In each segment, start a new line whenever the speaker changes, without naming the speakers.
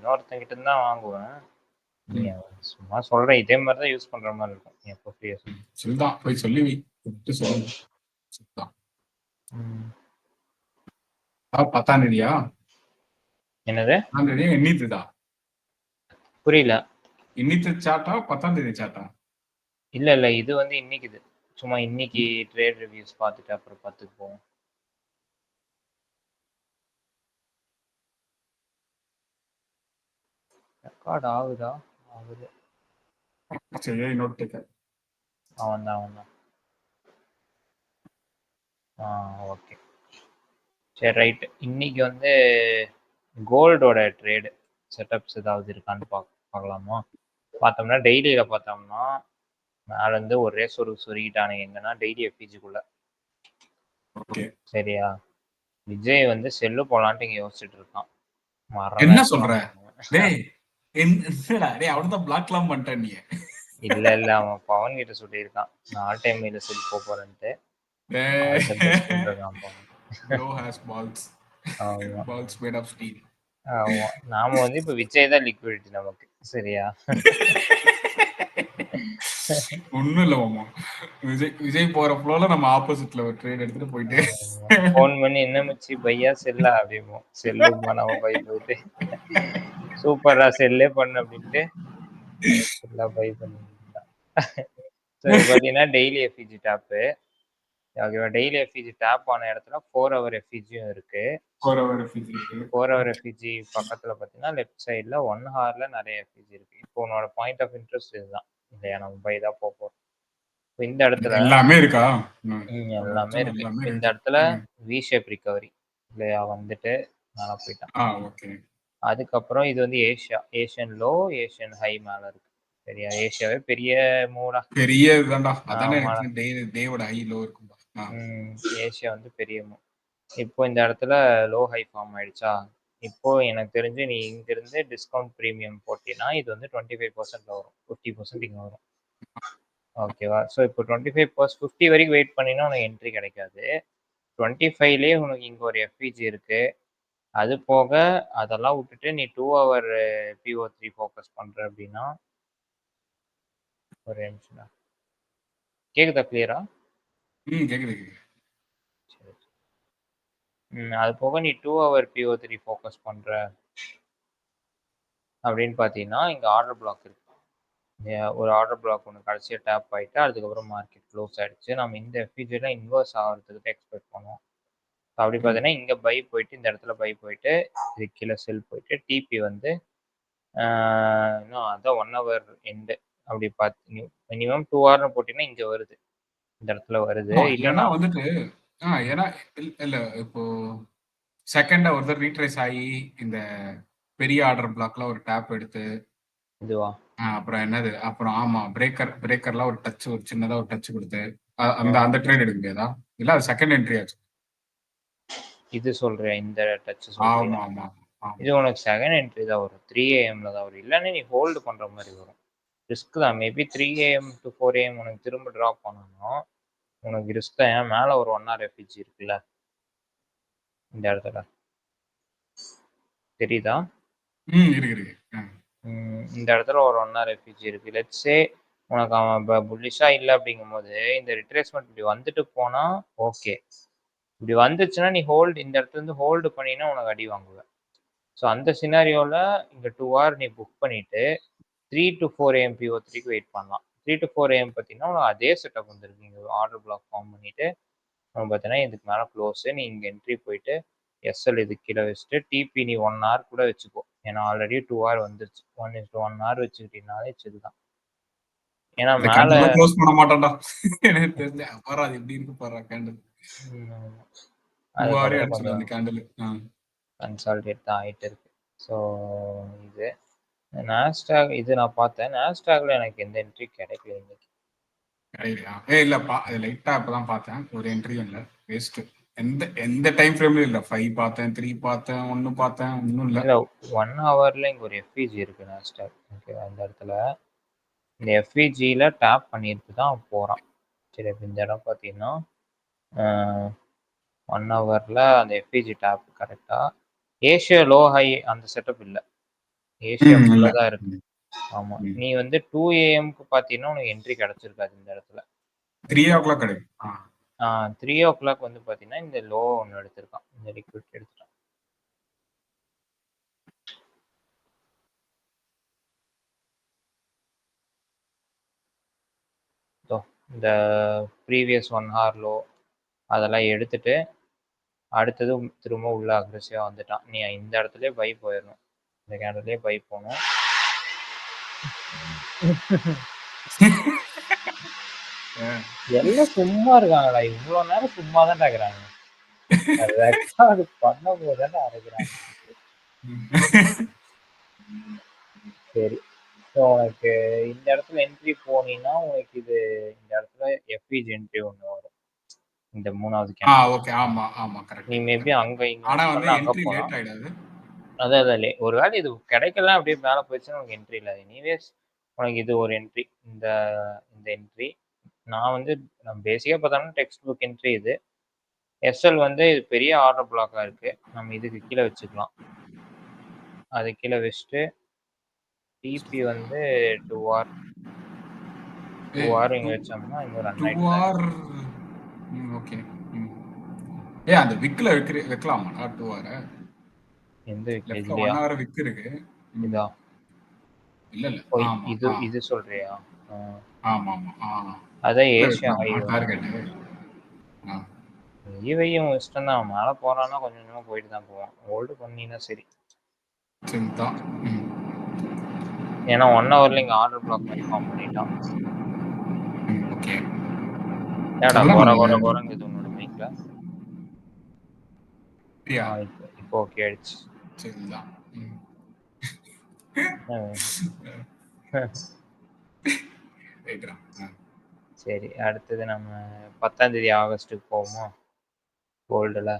இன்னொருத்தங்கிட்ட இருந்து தான் வாங்குவேன். நீ
ம்.
சும்மா சொல்றேன். இதே மாதிரி தான் யூஸ் பண்ற மாதிரி இருக்கும். நீ எப்போ ஃப்ரீயா
சொல்லுதான் போய் சொல்லி வை கூப்பிட்டு சொல்லு சொல்லுதான்.
ம்.
10ஆம் தேதியா?
என்னது?
10ஆம் தேதியா எண்ணித்துதா?
புரியல.
இன்னித்து சாட்டா 10ஆம் தேதி சாட்டா?
இல்ல இல்ல இது வந்து இன்னைக்குது. சும்மா இன்னைக்கு ட்ரேட் ரிவ்யூஸ் பார்த்துட்டு அப்புறம் 10க்கு போவோம். ரெக்கார்ட் ஆகுதா? ஆகுது.
சரி நோட் டேக்கர்.
அவன்தான். ஓகே. சரி ரைட். இன்னைக்கு வந்து கோல்டோட ட்ரேடு செட்டப்ஸ் ஏதாவது இருக்கான்னு பார்க்கலாமா? பார்த்தோம்னா டெய்லியில் பார்த்தோம்னா மேலேருந்து ஒரே சொருகிட்டானுங்க எங்கன்னா டெய்லி எஃபிஜிக்குள்ள.
ஓகே.
சரியா? விஜய் வந்து செல்லு போலான்ட்டு இங்க யோசிச்சுட்டு இருக்கான்.
என்ன சொல்ற? டேய் என்னடா டேய் அவன்தான் பிளாக்லாம் பண்ணிட்டான் நீ.
இல்ல இல்ல அவன் பவன் கிட்ட சொல்லியிருக்கான். நான் ஆல் டைம் மீல செல் போறேன்ட்டு. அவன்கிட்ட பேசிட்டு இருக்கான் பவன்.
Bro has balls.
ஆமா.
Balls made of steel.
ஆமா. நாம வந்து இப்ப விஜய் தான் லிக்விடிட்டி நமக்கு. சரியா?
ஒண்ணும் இல்ல மாமா. விஜய் போற ஃப்ளோல நம்ம ஆப்போசிட்ல ஒரு ட்ரேட் எடுத்துட்டு போயிட்டு
ஃபோன் பண்ணி என்ன மச்சி பையா செல்லா அப்படிம்போம். செல்லுமா நம்ம பை போயிட்டு சூப்பரா செல்லே பண்ணு அப்படின்ட்டு ஃபுல்லா பை பண்ணிருந்தான். ஸோ இது பார்த்தீங்கன்னா டெய்லி எஃபிஜி டேப்பு. ஓகேவா? டெய்லி எஃபிஜி டேப் ஆன இடத்துல 4 ஹவர் எஃபிஜியும் இருக்கு. 4 ஹவர் எஃபிஜி பக்கத்துல பார்த்தீங்கன்னா லெஃப்ட் சைடில் 1 ஹவர்ல நிறைய எஃபிஜி இருக்கு. இப்போ உன்னோட பாயிண்ட் ஆஃப் இன்ட்ரெஸ்ட் இதுதான். இல்லையா? நம்ம பை தான் போகிறோம். இப்போ இந்த இடத்துல
எல்லாமே இருக்கா?
எல்லாமே இருக்கு. இந்த இடத்துல வி ஷேப் ரிகவரி இல்லையா வந்துட்டு மேலே போயிட்டான்.
ஓகே.
அதுக்கப்புறம் இது வந்து ஏஷியன் லோ ஏஷியன் ஹை மேலே இருக்கு. சரியா? ஏஷியாவே பெரிய மூடா
பெரிய இதுதான்டா. அதானே டேவோட ஹை லோ இருக்கும்.
ஏஷியா வந்து பெரிய மூ. இப்போ இந்த இடத்துல லோ ஹை ஃபார்ம் ஆயிடுச்சா? இப்போ எனக்கு தெரிஞ்சு நீ இங்கிருந்து டிஸ்கவுண்ட் ப்ரீமியம் போட்டீங்கன்னா இது வந்து 25% வரும். 50% இங்கே வரும். ஓகேவா? ஸோ இப்போ 25% 50 வரைக்கும் வெயிட் பண்ணினா உனக்கு என்ட்ரி கிடைக்காது. 25லேயே உனக்கு இங்கே ஒரு எஃபிஜி இருக்கு. அது போக அதெல்லாம் விட்டுட்டு நீ 2 ஹவர் PO3 ஃபோக்கஸ் பண்ற அப்படின்னா ஒரு நிமிஷம். கேக்குதா கிளியரா?
கேக்குது.
அது போக நீ 2 ஹவர் PO3 ஃபோக்கஸ் பண்ற அப்படின்னு பார்த்தீங்கன்னா இங்கே ஆர்டர் பிளாக் இருக்கு. ஒரு ஆர்டர் பிளாக் ஒன்று கடைசியாக டேப் ஆகிட்டு அதுக்கப்புறம் மார்க்கெட் க்ளோஸ் ஆகிடுச்சு. நம்ம இந்த எஃபிஜியில் இன்வெர்ஸ் ஆகிறதுக்கு எக்ஸ்பெக்ட் பண்ணுவோம். அப்படி பார்த்தீங்கன்னா இங்கே பை போயிட்டு இந்த இடத்துல பை போயிட்டு இது கீழே செல் போயிட்டு டிபி வந்து இன்னும் அதான் 1 ஹவர் எண்டு அப்படி பார்த்து மினிமம் 2 ஹவர்னு போட்டிங்கன்னா இங்கே வருது. இந்த இடத்துல வருது.
இல்லைன்னா வந்துட்டு ஏன்னா இல்ல இப்போ செகண்டா ஒருத்தர் ரீட்ரேஸ் ஆகி இந்த பெரிய ஆர்டர் பிளாக்ல ஒரு டேப் எடுத்து
இதுவா
அப்புறம் என்னது அப்புறம் ஆமா பிரேக்கர்லாம் ஒரு டச் ஒரு சின்னதா ஒரு டச் கொடுத்து அந்த ட்ரேட் எடுக்க முடியாதா? இல்ல அது செகண்ட் என்ட்ரி ஆச்சு.
இது சொல்றேன் இந்த டச் சொல்றேன்.
ஆமா.
இது உனக்கு செகண்ட் என்ட்ரி தான் வரும். 3 AM தான் வரும். இல்லைன்னா நீ ஹோல்டு பண்ற மாதிரி வரும். ரிஸ்க் தான். மேபி 3 AM to 4 AM உனக்கு திரும்ப ட்ராப் பண்ணணும். உனக்கு ரிஸ்க் தான். ஏன் மேலே ஒரு 1 ஹவர் எஃபிஜி இருக்குல்ல இந்த இடத்துல தெரியுதா?
இருக்கு.
இந்த இடத்துல ஒரு 1 ஹவர் எஃபிஜி இருக்கு. லெட்ஸே உனக்கு அவன் புல்லிஷா இல்லை அப்படிங்கும் போது இந்த ரிட்ரேஸ்மெண்ட் இப்படி வந்துட்டு போனா ஓகே. இப்படி வந்துச்சுன்னா நீ இந்த இடத்துல இருந்து ஹோல்டு பண்ணினா உனக்கு அடி வாங்குவேன். ஸோ அந்த சினாரியோவில் இங்கே 2 ஹவர் நீ புக் பண்ணிட்டு 3 to 4 AM PO3க்கு வெயிட் பண்ணலாம். 3 to 4 AM பார்த்தீங்கன்னா உனக்கு அதே செட்டப் வந்துருக்கு. இங்கே ஆர்டர் பிளாக் ஃபார்ம் பண்ணிட்டு பார்த்தீங்கன்னா இதுக்கு மேலே க்ளோஸு. நீ இங்கே என்ட்ரி போயிட்டு எஸ்எல் இது கீழே வச்சுட்டு டிபி நீ 1 ஹவர் கூட வச்சுக்கோ. ஏன்னா ஆல்ரெடி 2 ஹவர் வந்துருச்சு. 1:1 ஹவர் வச்சுக்கிட்டீங்கனாலே இதுதான். ஏன்னா மேலே
க்ளோஸ் பண்ண மாட்டான்டா எனக்கு தெரிஞ்ச பாரு அது எப்படி இருக்கு பாரு கேண்டில்.
அது கொஞ்சம்
அந்த கேண்டில்
கன்சால்டேட் தான் ஆகிட்டு இருக்கு. ஸோ இது நாஸ்டாக் இது நான் பார்த்தேன். நாஸ்டாக்ல எனக்கு எந்த என்ட்ரி கிடைக்கல இன்னைக்கு.
கிடைக்கலையா? இல்லப்பா அது லைட்டா இப்பதான் பார்த்தேன். ஒரு என்ட்ரியும் இல்லை. வேஸ்ட். எந்த டைம் ஃப்ரேம்லயும் இல்லை. 5 பார்த்தேன், 3 பார்த்தேன், 1 பார்த்தேன், ஒன்றும் இல்லை.
1 ஹவர்ல இங்கே ஒரு எஃபிஜி இருக்கு நாஸ்டாக். ஓகேவா? இந்த இடத்துல இந்த எஃபிஜியில் டேப் பண்ணிட்டு தான் போகிறான். சரி இப்போ இந்த இடம் பார்த்தீங்கன்னா 1 ஹவரில் அந்த எஃபிஜி டேப் கரெக்டாக ஏஷியா லோ ஹை அந்த செட்டப் இல்லை. ஏசியாக்குள்ள
இல்ல.
தான் இருக்கு. ஆமா. நீ வந்து 2 AM-க்கு பார்த்தீங்கன்னா, உனக்கு என்ட்ரி கிடைச்சிருக்காது இந்த இடத்துல.
3:00 கிடைக்கும்.
3:00 வந்து பார்த்தீங்கன்னா, இந்த லோ ஒண்ணு எடுத்திருக்கான். இந்த லிக்விட் எடுத்துட்டான். இந்த ப்ரீவியஸ் 1 ஹார் லோ அதெல்லாம் எடுத்துட்டு, அடுத்தது திரும்ப உள்ள அக்ரெசிவா வந்துட்டான். நீ இந்த இடத்துலயே பை போயிரணும். இந்த கேண்டல்லயே பை போணும். எல்லாம் சும்மா இருக்காங்கடா. இவ்வளோ நேரம் சும்மா தான்டா இருக்கிறாங்க. ரெக்கார்டு பண்ணும்போது தானே அரைக்கிறாங்க. சரி. ஸோ உனக்கு இந்த இடத்துல என்ட்ரி போனீங்கன்னா, உனக்கு இது இந்த இடத்துல எஃப்இஜி என்ட்ரி ஒண்ணு வரும். இந்த 3வது கேண்டில்.
ஓகே. ஆமா, ஆமா. கரெக்ட்.
நீ மேபி அங்க
ஆனா
இன்வெஸ்ட்
வந்து
பண்ணா அங்க
என்ட்ரி
போலாம்.
லேட் ஆயிடாது.
அதான் ஒருவேளை இது கிடைக்கலாம் அப்படியே மேலே போயிடுச்சுன்னா உனக்கு என்ட்ரி இல்லை. எனிவேஸ் உனக்கு இது ஒரு என்ட்ரி. இந்த இந்த என்ட்ரி நான் வந்து பேசிக்காக பார்த்தோம்னா டெக்ஸ்ட் புக் என்ட்ரி இது. எஸ்எல் வந்து இது பெரிய ஆர்டர் பிளாக்காக இருக்கு. நம்ம இதுக்கு கீழே வச்சுக்கலாம். அது கீழே வச்சுட்டு டிபி வந்து 2R 2R இங்க வச்சோம்னா இன்னும் ரன்
2
ஆயிட்டு தான்
hour. ஓகே. ஏய் அந்த விக்ல வைக்கலாமாடா 2 hour?
எந்த விக்கெட்
லெஃப்ட்ல
இதுலையா
1 hour விக் இருக்கு.
இதா
இல்ல இல்ல.
ஓ
ஆமா.
இது சொல்றியா
ஆமா ஆமா.
அதான்
விக்ல
ஏஷியா ஹை
வைக்கலாமா டார்கெட்?
ஈவையும் இஷ்டம் தான். மேலே போறான்னா கொஞ்சம் கொஞ்சமாக போயிட்டு தான் போவான். ஹோல்டு பண்ணினா சரி.
சரிதான்.
ஏன்னா 1 ஹவர்ல இங்க ஆர்டர் பிளாக் மாதிரி ஃபார்ம் பண்ணிட்டான்.
ஓகே.
ஏடா குறைங்குது உன்னோட மைக்ல. இப்போ ஓகே ஆயிடுச்சு.
சரிதான்.
சரி அடுத்தது நம்ம 10ஆம் தேதி ஆகஸ்ட்டுக்கு போவோமா கோல்டுல.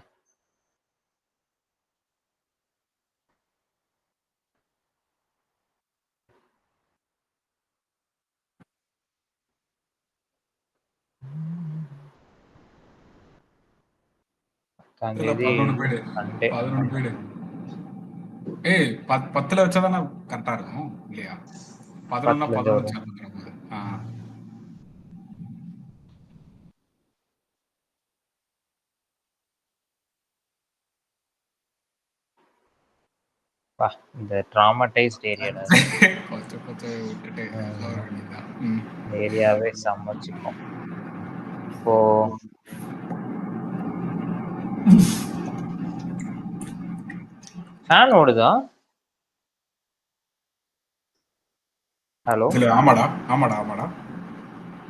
தேதி
11 போயிடு. ஏய் 10ல வச்சாதானே கரெக்டா இருக்கும் இல்லையா? 11 11 சேர்ந்து.
இந்த ட்ராமடைஸ்ட் ஏரியாடா.
விட்டுட்டு
ஏரியாவே சமைச்சுக்கும். இப்போ ஃபேன் ஓடுதா? ஹலோ
ஆமாடா.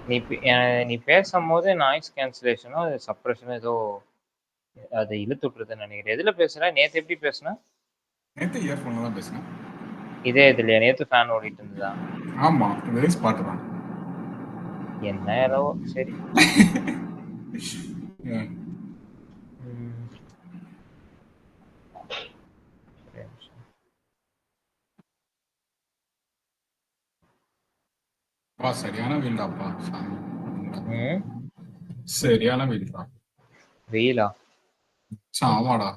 நீ பேசும்போது நாய்ஸ் கேன்சலேஷனோ சப்ரஷனோ ஏதோ அதை இழுத்து விட்டுருதுன்னு நினைக்கிறேன். எதுல பேசுற? நேத்து எப்படி பேசுன?
நேத்து இயர்ஃபோன்ல தான் பேசுனேன்.
இதே இதுலயா? நேத்து ஃபேன் ஓடிட்டு இருந்ததா?
ஆமா, வேஸ் பாட்டு தான்.
என்ன ஏதோ சரி.
சரியான வெயில்டாப்பா. சரியான வெயில்டா.
வெயிலா?
ஆமாடா,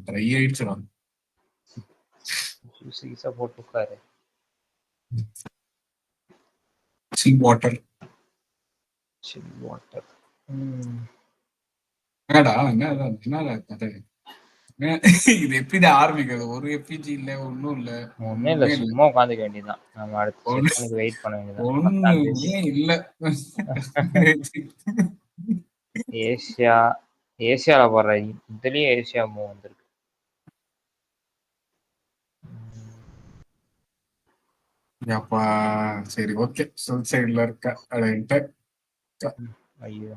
ட்ரை ஆயிடுச்சுடா.
சீசா போட்டு உட்காரு.
சில் வாட்டர். என்னடா என்ன கதை? இது எப்படி ஆரம்பிக்கிறது? ஒரு எஃபிஜி இல்ல, ஒன்னும் இல்ல.
ஒன்னும் இல்ல, சும்மா உட்காந்துக்க வேண்டியதான். நம்ம அடுத்த செஷனுக்கு வெயிட் பண்ண வேண்டியதான்.
ஒண்ணுமே இல்ல.
ஏசியால போடுற இதுலயே ஏசியா மூவ் வந்திருக்கு.
அப்பா சரி ஓகே. சவுத் சைடுல இருக்க அப்படின்ட்டு.
ஐயோ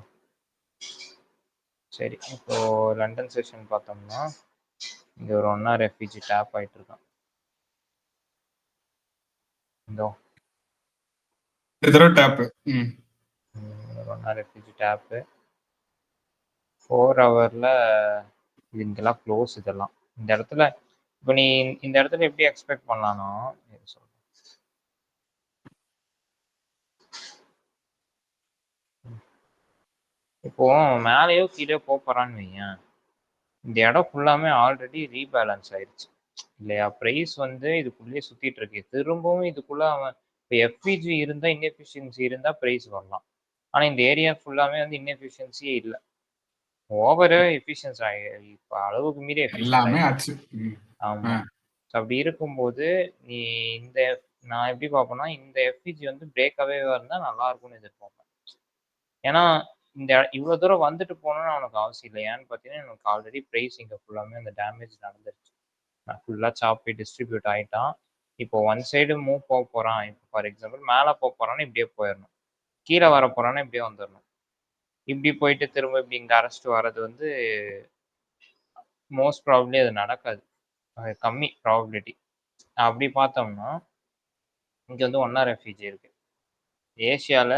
சரி. இப்போ லண்டன் செஷன் பார்த்தோம்னா இங்க ஒரு 1 hour எஃபிஜி டேப் ஆயிட்டு இருக்கான். இதோ
டேப்
1 hour எஃபிஜி டேப் 4 ஹவர்ல இங்கெல்லாம் க்ளோஸ். இதெல்லாம் இந்த இடத்துல இப்போ நீ இந்த இடத்துல எப்படி எக்ஸ்பெக்ட் பண்ணலாம்னா, இப்போ மேலேயோ கீழே போறான்னு வையேன், இந்த இடம் ஃபுல்லாமே ஆல்ரெடி ரீபேலன்ஸ் ஆயிடுச்சு. இல்லையா? பிரைஸ் வந்து இதுக்குள்ளேயே சுத்திட்டு இருக்கு. திரும்பவும் இதுக்குள்ள அவன் இப்ப எஃபிஜி இருந்தா, இன்எஃபிஷியன்சி இருந்தா பிரைஸ் வரலாம். ஆனா இந்த ஏரியா ஃபுல்லாமே வந்து இன்எஃபிஷியன்சியே இல்ல. ஓவரா எஃபிஷியன்சி இப்ப அளவுக்கு மீறி எஃபிஷியன்ஸ்
எல்லாமே
ஆயிடுச்சு.
ஆச்சு.
ஆமா. அப்படி இருக்கும்போது, நீ இந்த நான் எப்படி பார்ப்பேன்னா, இந்த எஃபிஜி வந்து பிரேக்காவே இருந்தா நல்லா இருக்கும்னு எதிர்பார்ப்பேன். ஏன்னா, இந்த இவ்வளோ தூரம் வந்துட்டு போகணும்னு அவனுக்கு அவசியம் இல்ல. ஏன்னு பார்த்தீங்கன்னா, எனக்கு ஆல்ரெடி பிரைஸ் இங்க ஃபுல்லாமே அந்த டேமேஜ் நடந்துருச்சு. ஃபுல்லா சாப்பி டிஸ்ட்ரிபியூட் ஆயிட்டான். இப்போ ஒன் சைடு மூவ் போறான். இப்போ ஃபார் எக்ஸாம்பிள் மேல போறான்னா இப்படியே போயிரணும். கீழ வரப்போறான்னா இப்படியே வந்துரணும். இப்படி போயிட்டு திரும்ப இப்படி இங்க அரைச்சுட்டு வர்றது வந்து மோஸ்ட் ப்ராபப்லி அது நடக்காது. அது கம்மி ப்ராபபிலிட்டி. அப்படி பார்த்தோம்னா, இங்க வந்து 1 எஃப்இஜி இருக்கு. ஏசியால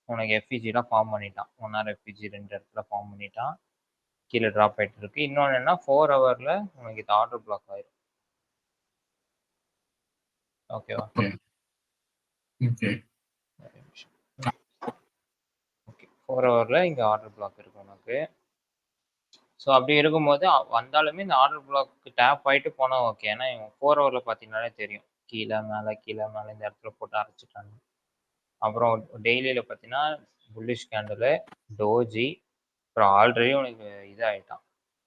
உனக்கு எஃப்இஜிலாம் ஃபார்ம் பண்ணிட்டான். 1 எஃப்இஜி 2 இடத்துல ஃபார்ம் பண்ணிட்டான். கீழ டிராப் ஆயிட்டு இருக்கு. இன்னொன்னு என்ன 4 ஹவர்ல உனக்கு இது ஆர்டர் பிளாக் ஆயிரும். ஓகேவா?
ஓகே.
ஒரே நிமிஷம். ஓகே. 4 ஹவர்ல இங்க ஆர்டர் பிளாக் இருக்கு உனக்கு. ஸோ அப்படி இருக்கும்போது வந்தாலுமே இந்த ஆர்டர் பிளாக் டேப் ஆயிட்டு போனா ஓகே. ஏன்னா 4 ஹவர்ல பார்த்தீங்கன்னாலே தெரியும். கீழ, மேல, கீழ, மேல இந்த இடத்துல போட்டு அரைச்சுட்டாங்க. அப்புறம் டெய்லியில பார்த்தீங்கன்னா, புல்லிஷ் கேண்டிலு, டோஜி, அப்புறம் ஆல்ரெடி உனக்கு இதாயிட்டான்.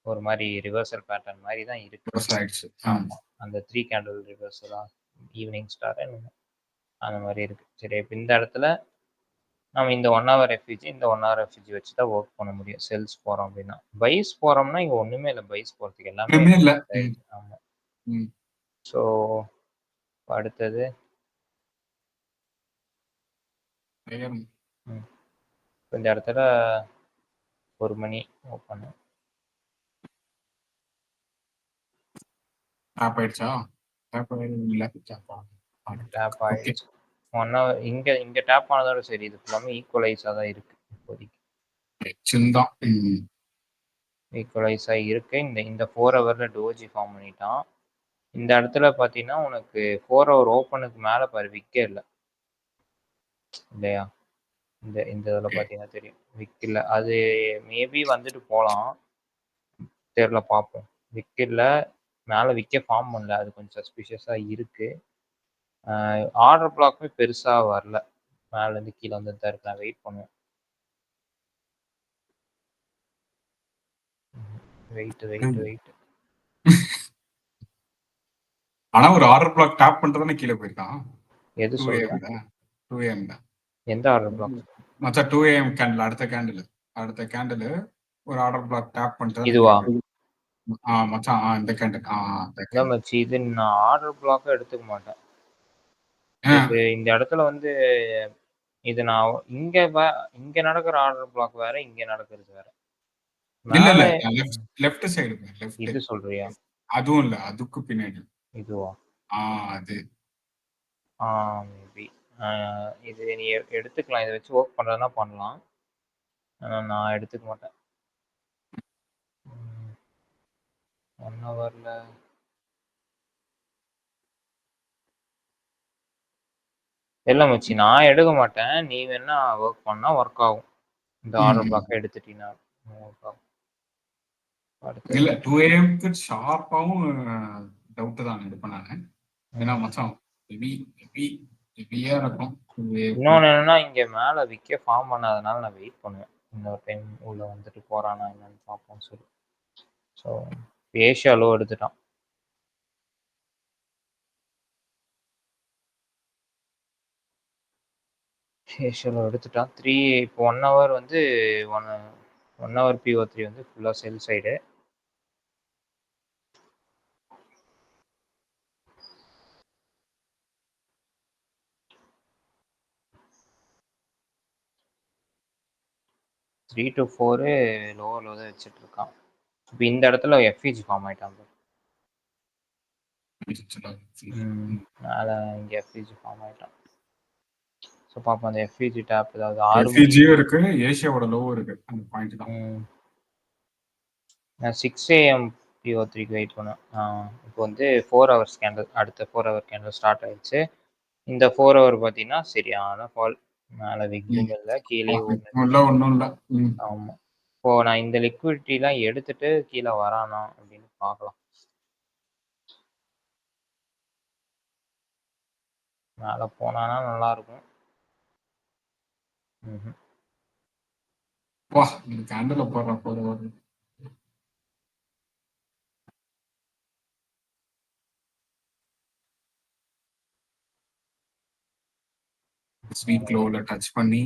ஒரு மாரி ரிவர்சல் பேட்டர்ன் மாரி தான் இருக்கு.
ஆயிடுச்சு.
ஆமா. அந்த 3 கேண்டில் ரிவர்சலா ஈவினிங் ஸ்டார் அந்த மாரி இருக்கு. சரி இப்ப இந்த இடத்துல நம்ம இந்த 1 ஹவர் எஃப்இஜி, இந்த 1 ஹவர் எஃப்இஜி வச்சு தான் ஒர்க் பண்ண முடியும். செல்ஸ் போறோம் அப்படின்னா. பைஸ் போறோம்னா இங்க ஒண்ணுமே இல்ல. பைஸ் போறதுக்கு எல்லாமே
ஒண்ணுமே இல்ல.
ஆமா.
ம்.
ஸோ அடுத்தது
வேகம்.
இந்த இடத்துல 1 மணி ஓப்பன்.
டேப் ஆயிடுச்சா? டேப் இல்ல.
Tape
okay.
ஆயிடுச்சு. 1 ஹவர் இங்க டேப் ஆனதோட சரி. இது ஃபுல்லாமே ஈக்குவலைஸா தான் இருக்கு இப்போதைக்கு.
சின்தான்.
ஈக்குவலைஸா இருக்கு. இந்த 4 ஹவர்ல டோஜி ஃபார்ம் பண்ணிட்டான். இந்த இடத்துல பார்த்தீங்கன்னா, உனக்கு 4 ஹவர் ஓப்பனுக்கு மேல பாரு விக்கே இல்ல. இல்லையா? இந்த இந்த இதில பார்த்தீங்கன்னா தெரியும். விக் இல்ல. அது மேபி வந்துட்டு போலாம். தெரியல பார்ப்போம். விக் இல்ல. மேல விக்கே ஃபார்ம் பண்ணல. அது கொஞ்சம் சஸ்பிஷியஸா இருக்கு. ஆர்டர் பிளாக்குமே பெருசா வரல. மேலேருந்து கீழ வந்துட்டு தான் இருக்கு. நான் வெயிட் பண்ணுவேன். வெயிட்.
ஆனா ஒரு ஆர்டர் பிளாக் டேப் பண்ணிட்டு கீழே போயிருக்கான்.
எது
2
சொல்ற?
AM தான். 2 AM தான்.
எந்த ஆர்டர் பிளாக்?
மச்சான் 2 AM கேண்டில் அடுத்த கேண்டில் ஒரு ஆர்டர் பிளாக் டேப் பண்ணிட்டு
இதுவா?
மச்சான் இந்த கேண்டில்
இல்ல மச்சி இது நான் ஆர்டர் பிளாக்கா எடுத்துக்க மாட்டேன். இது இந்த இடத்துல வந்து இது நான் இங்க நடக்கிற ஆர்டர் பிளாக் வேற, இங்க நடக்கிறது வேற.
இல்ல
மேல
லெஃப்ட் சைடு லெஃப்ட்.
இது சொல்றியா?
அதுவும் இல்ல, அதுக்கு பின்னாடி.
இதுவா?
அது.
மேபி. இது நீ எடுத்துக்கலாம். இத வச்சு வொர்க் பண்றதுனா பண்ணலாம். ஆனா நான் எடுத்துக்க மாட்டேன். 1 ஹவர்ல இல்ல மச்சி நான் எடுக்க மாட்டேன். நீ வேணா வொர்க் பண்ணா வொர்க் ஆகும். இந்த ஆர்டர் பிளாக்க எடுத்துட்டீன்னா வொர்க் ஆகும்.
இல்ல
அடுத்தது
2 AMக்கு ஷார்ப்பாவும் டவுட் தான் இது பண்ணாங்க. ஏன்னா மச்சான் ஹெவியா இருக்கும்.
இன்னொன்னு என்னன்னா இங்க மேல விக்கே ஃபார்ம் பண்ணாதனால நான் வெயிட் பண்ணுவேன். இன்னொரு டைம் உள்ள வந்துட்டு போறானா என்னன்னு பார்ப்போம்னு சொல்லி. ஸோ ஏஷியா லோ எடுத்துட்டான். ஏஷியா லோ எடுத்துட்டான். 3 இப்போ 1 ஹவர் வந்து 1 ஹவர் PO3 வந்து ஃபுல்லா செல் சைடு. த்ரீ டு 4 லோ தான் வச்சுட்டு இருக்கான். இப்போ இந்த இடத்துல எஃப்இஜி ஃபார்ம் ஆயிட்டான். மேல இங்க எஃப்இஜி ஃபார்ம் ஆயிட்டான். ஸோ பார்ப்போம் அந்த எஃப்இஜி டேப் ஏதாவது 6 மணி
இருக்கு, ஏஷியாவோட லோ இருக்கு. அந்த பாயிண்ட் தான்.
நான் 6 AM PO3க்கு வெயிட் பண்ணேன். இப்போ வந்து 4 ஹவர்ஸ் கேண்டில் அடுத்த 4 ஹவர் கேண்டில் ஸ்டார்ட் ஆயிடுச்சு. இந்த 4 ஹவர் பார்த்தீங்கன்னா சரியான ஃபால். மேலே விக்கும் இல்லை கீழே
ஒன்றும் இல்லை.
ஆமாம். இப்போ நான் இந்த லிக்விடிட்டிலாம் எடுத்துட்டு கீழே வரானா அப்படின்னு பார்க்கலாம். மேல போனானா நல்லா இருக்கும்.
வா இந்த கேண்டில் போடுற ஸ்வீட் லோவில் டச் பண்ணி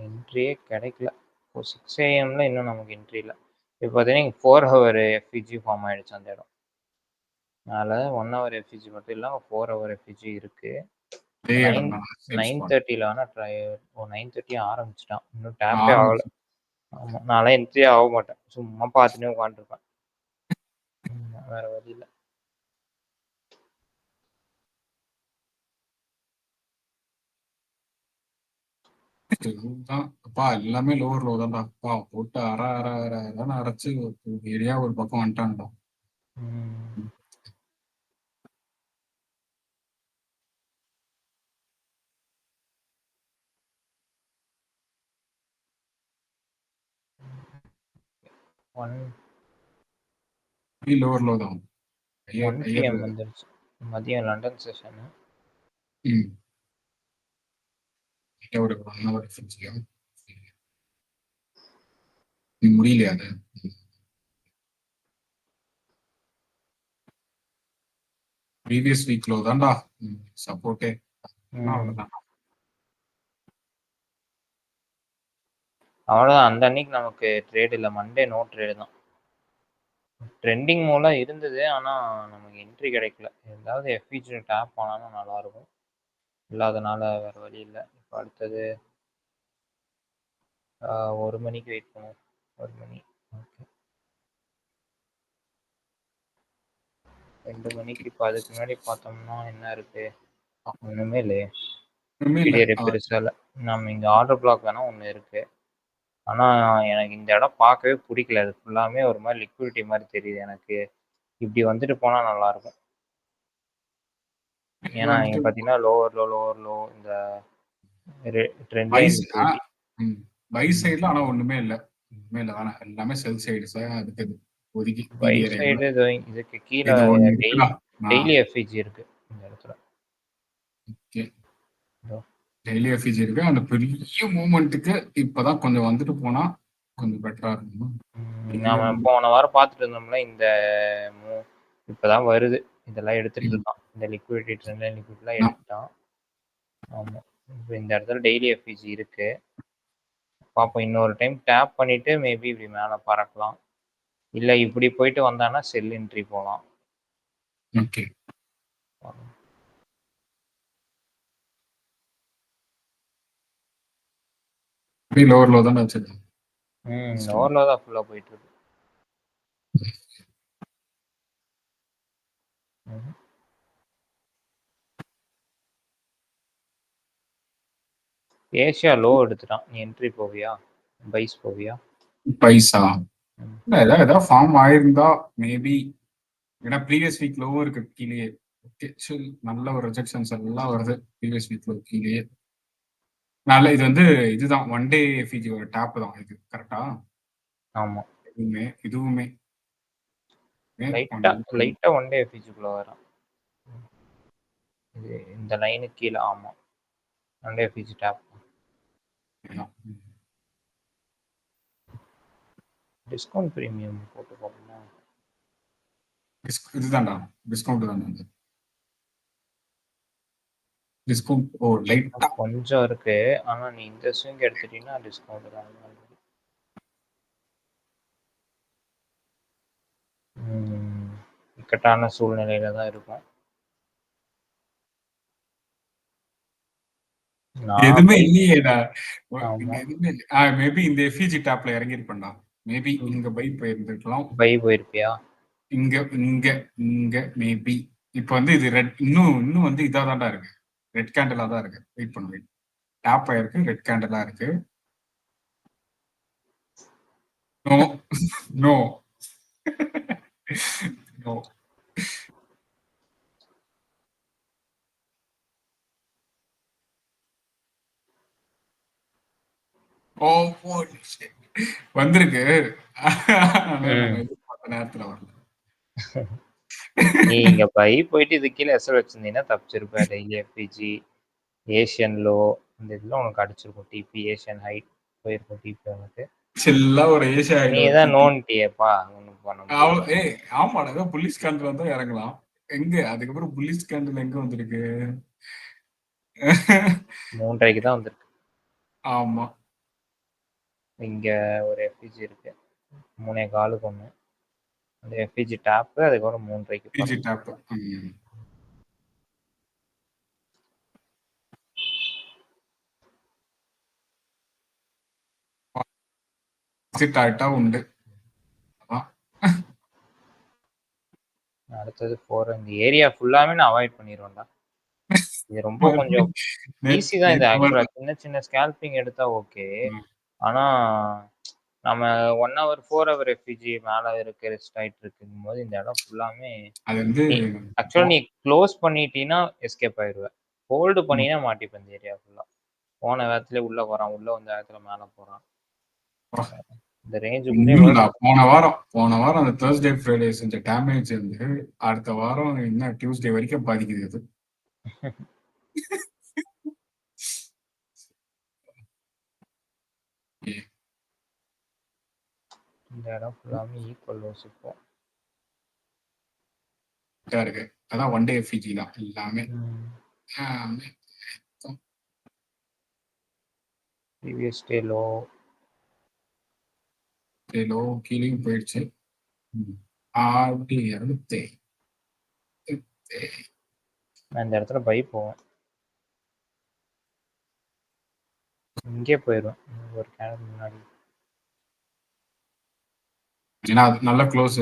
என்ட்ரியே கிடைக்கல. இப்போ 6 AM இன்னும் நமக்கு என்ட்ரி இல்லை. இப்போ பார்த்தீங்கன்னா 4 ஹவர் எஃப்இஜி ஃபார்ம் ஆயிடுச்சு அந்த இடம். அதனால 1 ஹவர் எஃப்இஜி மட்டும் இல்லாமல் 4 ஹவர் எஃப்இஜி இருக்கு. 9:30 வேணா ட்ரை. 9:30 ஆரம்பிச்சிட்டான். இன்னும் டேப்பே ஆகல. ஆமா நான்லாம் என்ட்ரியே ஆக மாட்டேன். சும்மா பார்த்துட்டே உட்காந்துருப்பேன். வேற வழி இல்லை.
அப்பா எல்லாமே லோவர் லோ தான்டா. அப்பா போட்டு அரைச்சு ஏரியா ஒரு பக்கம் வந்துட்டான்டா. லோவர் லோ தான்.
1 PM வந்துருச்சு. மதியம் லண்டன் செஷன்.
ஒரு 1 ஹவர் செஞ்சியா முடியலையா அது? ப்ரீவியஸ் வீக்ல தான்டா சப்போர்ட்டே.
அவ்வளோதான். அந்த அன்னைக்கு நமக்கு ட்ரேட் இல்லை. மண்டே நோ ட்ரேடு தான். ட்ரெண்டிங் மூலம் இருந்தது. ஆனால் நமக்கு என்ட்ரி கிடைக்கல. ஏதாவது எஃப்இஜி டேப் ஆனாலும் நல்லாயிருக்கும். இல்லாதனால வேறு வழி இல்லை. இப்போ அடுத்தது 1 மணிக்கு வெயிட் பண்ணுவோம். 1 மணி. ஓகே 2 மணிக்கு. இப்போ அதுக்கு முன்னாடி பார்த்தோம்னா என்ன இருக்கு? ஒன்றுமே இல்லையே. பெரிய பெருசாக இல்லை. நம்ம இங்கே ஆர்டர் பிளாக் வேணால் ஒன்று இருக்கு. ஆனால் எனக்கு இந்த இடம் பார்க்கவே பிடிக்கல. அது ஃபுல்லாமே ஒரு மாதிரி லிக்விடிட்டி மாதிரி தெரியுது எனக்கு. இப்படி வந்துட்டு போனால் நல்லாயிருக்கும். ஏன்னா இங்கே பார்த்தீங்கன்னா லோவர் லோ இந்த ட்ரெண்ட் லைன்
பை சைடுல ஆனா ஒண்ணுமே இல்ல. ஒண்ணுமே இல்ல. வேணாம் எல்லாமே செல் சைடு அதுக்கு ஒதுக்கி
பை சைடு இதுக்கு கீழே டெய்லி எஃப்இஜி இருக்கு இந்த இடத்துல.
டெய்லி எஃப்இஜி இருக்கு. அந்த பெரிய மூவ்மெண்ட்டுக்கு இப்பதான் கொஞ்சம் வந்துட்டு போனா கொஞ்சம் பெட்டரா இருக்கும்.
நாம போன வாரம் பார்த்துட்டு இருந்தோம்ல, இந்த இப்பதான் வருது. இதெல்லாம் எடுத்துட்டு இருக்கான். இந்த லிக்விடிட்டி ட்ரெண்ட் லைன் லிக்விடிட்டிலாம் எடுத்துட்டான். ஆமா இப்போ இந்த இடத்துல டெய்லி எஃப்இஜி இருக்கு. பார்ப்போம். இன்னொரு டைம் டேப் பண்ணிட்டு மேபி இப்படி மேலே பறக்கலாம். இல்லை இப்படி போயிட்டு வந்தானா செல் என்ட்ரி போகலாம்.
ஓகே லோவர் லோ தான் வச்சிருக்கேன்.
லோவர் லோ தான் ஃபுல்லாக போயிட்டு இருக்கு. ஏஷியா லோ எடுத்துட்டான். நீ என்ட்ரி போவியா? பைஸ் போவியா?
பைசா ஏதாவது ஃபார்ம் ஆயிருந்தா மேபி. ஏன்னா ப்ரீவியஸ் வீக் லோவும் இருக்கு கீழே. நல்ல ஒரு ரிஜெக்ஷன்ஸ் எல்லாம் வருது ப்ரீவியஸ் வீக்ல கீழே. நல்ல இது வந்து இதுதான் 1 டே எஃப்இஜி ஒரு டேப் தான் இது. கரெக்டா?
ஆமா
இதுவுமே
லைட்டா 1 டே எஃப்இஜிக்குள்ள வரும். இது இந்த லைனுக்கு கீழே. ஆமா 1 டே எஃப்இஜி டேப். டிஸ்கவுண்ட் பிரீமியம் போட்டு போகணும்னா
இதுதான்டா டிஸ்கவுண்ட் தான். டிஸ்கவுண்ட் லைட்டா
கொஞ்சம் இருக்கு. ஆனா நீ இந்த ஸ்விங் எடுத்துட்டீங்கன்னா டிஸ்கவுண்ட் தான். இக்கட்டான சூழ்நிலையில தான் இருக்கும்.
எதுவுமே இல்லையேடா. மேபி இந்த எஃப்இஜி டாப்ல இறங்கி இருப்பேன்டா. மேபி இங்க பை போயிருந்துக்கலாம்.
பை போயிருப்பியா?
இங்க இங்க இங்க மேபி. இப்ப வந்து இது ரெட் இன்னும் வந்து இதா தான்டா இருக்கு. ரெட் கேண்டலா தான் இருக்கு. வெயிட் பண்ணு. டாப் ஆயிருக்கு. ரெட் கேண்டலா இருக்கு. No no no. வந்திருக்கு. நம்ம எதிர்பார்த்த நேரத்துல வரல.
நீ இங்க பை போயிட்டு இது கீழே எஸ்எல் வச்சிருந்தீங்கன்னா தப்பிச்சிருப்ப. டெய்லி எஃபிஜி, ஏஷியன் லோ இந்த இதெல்லாம் உனக்கு அடிச்சிருக்கும். டிபி, ஏஷியன் ஹைட் போயிருக்கும் டிபி உனக்கு.
சில்லா ஒரு ஏசியா
நீ
ஆயிடும்
தான்
டிபி.
நோன்ட்டியேப்பா ஒன்றும் பண்ண முடியாது.
ஏய் ஆமாடா ஏதோ புலிஸ் கேண்டில் வந்தா இறங்கலாம். எங்க அதுக்கப்புறம் புலிஸ் கேண்டில் எங்க வந்திருக்கு?
3:30க்கு தான் வந்திருக்கு.
ஆமா.
இங்க ஒரு எஃபிஜி இருக்கு. 3:15க்கு ஒன்று. அந்த எஃபிஜி டாப்பு அதுக்கப்புறம் 3:30க்கு
பிஜி டாப். எக்ஸிட் ஆயிட்டா உண்டு. அதான்.
அடுத்தது 4 இந்த ஏரியா ஃபுல்லாமே நான் அவாய்ட் பண்ணிடுவேன்டா. இது ரொம்ப கொஞ்சம் ஈஸி தான் இது ஆக்சுவலா. சின்ன சின்ன ஸ்கேல்பிங் எடுத்தா ஓகே. ஆனா நம்ம 1 ஹவர் 4 ஹவர் எஃபிஜி மேல இருக்கு ரெஸ்ட் ஆயிட்டு இருக்கும்போது இந்த இடம் ஃபுல்லாமே
அது வந்து
ஆக்சுவலா நீ க்ளோஸ் பண்ணிட்டீன்னா எஸ்கேப் ஆயிடுவ. ஹோல்டு பண்ணினா மாட்டிப்ப இந்த ஏரியா ஃபுல்லா. போன வேகத்துல உள்ள வரான், உள்ள வந்த வேகத்துல மேல போறான். இந்த ரேஞ்சுக்குள்ளே
போன வாரம் அந்த Thursday Friday செஞ்ச டேமேஜ் வந்து அடுத்த வாரம் என்ன டியூஸ்டே வரைக்கும் பாதிக்குது அது.
இந்த இடம் ஃபுல்லாமே ஈக்குவல் லோஸ் இப்போ.
இருக்கு. அதான் ஒன் டே எஃபிஜி தான் எல்லாமே.
ப்ரீவியஸ் டே லோ
கீழேயும் போயிடுச்சு. அப்படி அடுத்து
நான் இந்த இடத்துல பை போவேன். இங்கே போயிடுவேன் ஒரு கேனல் முன்னாடி.
ஏன்னா அது நல்ல க்ளோஸ்.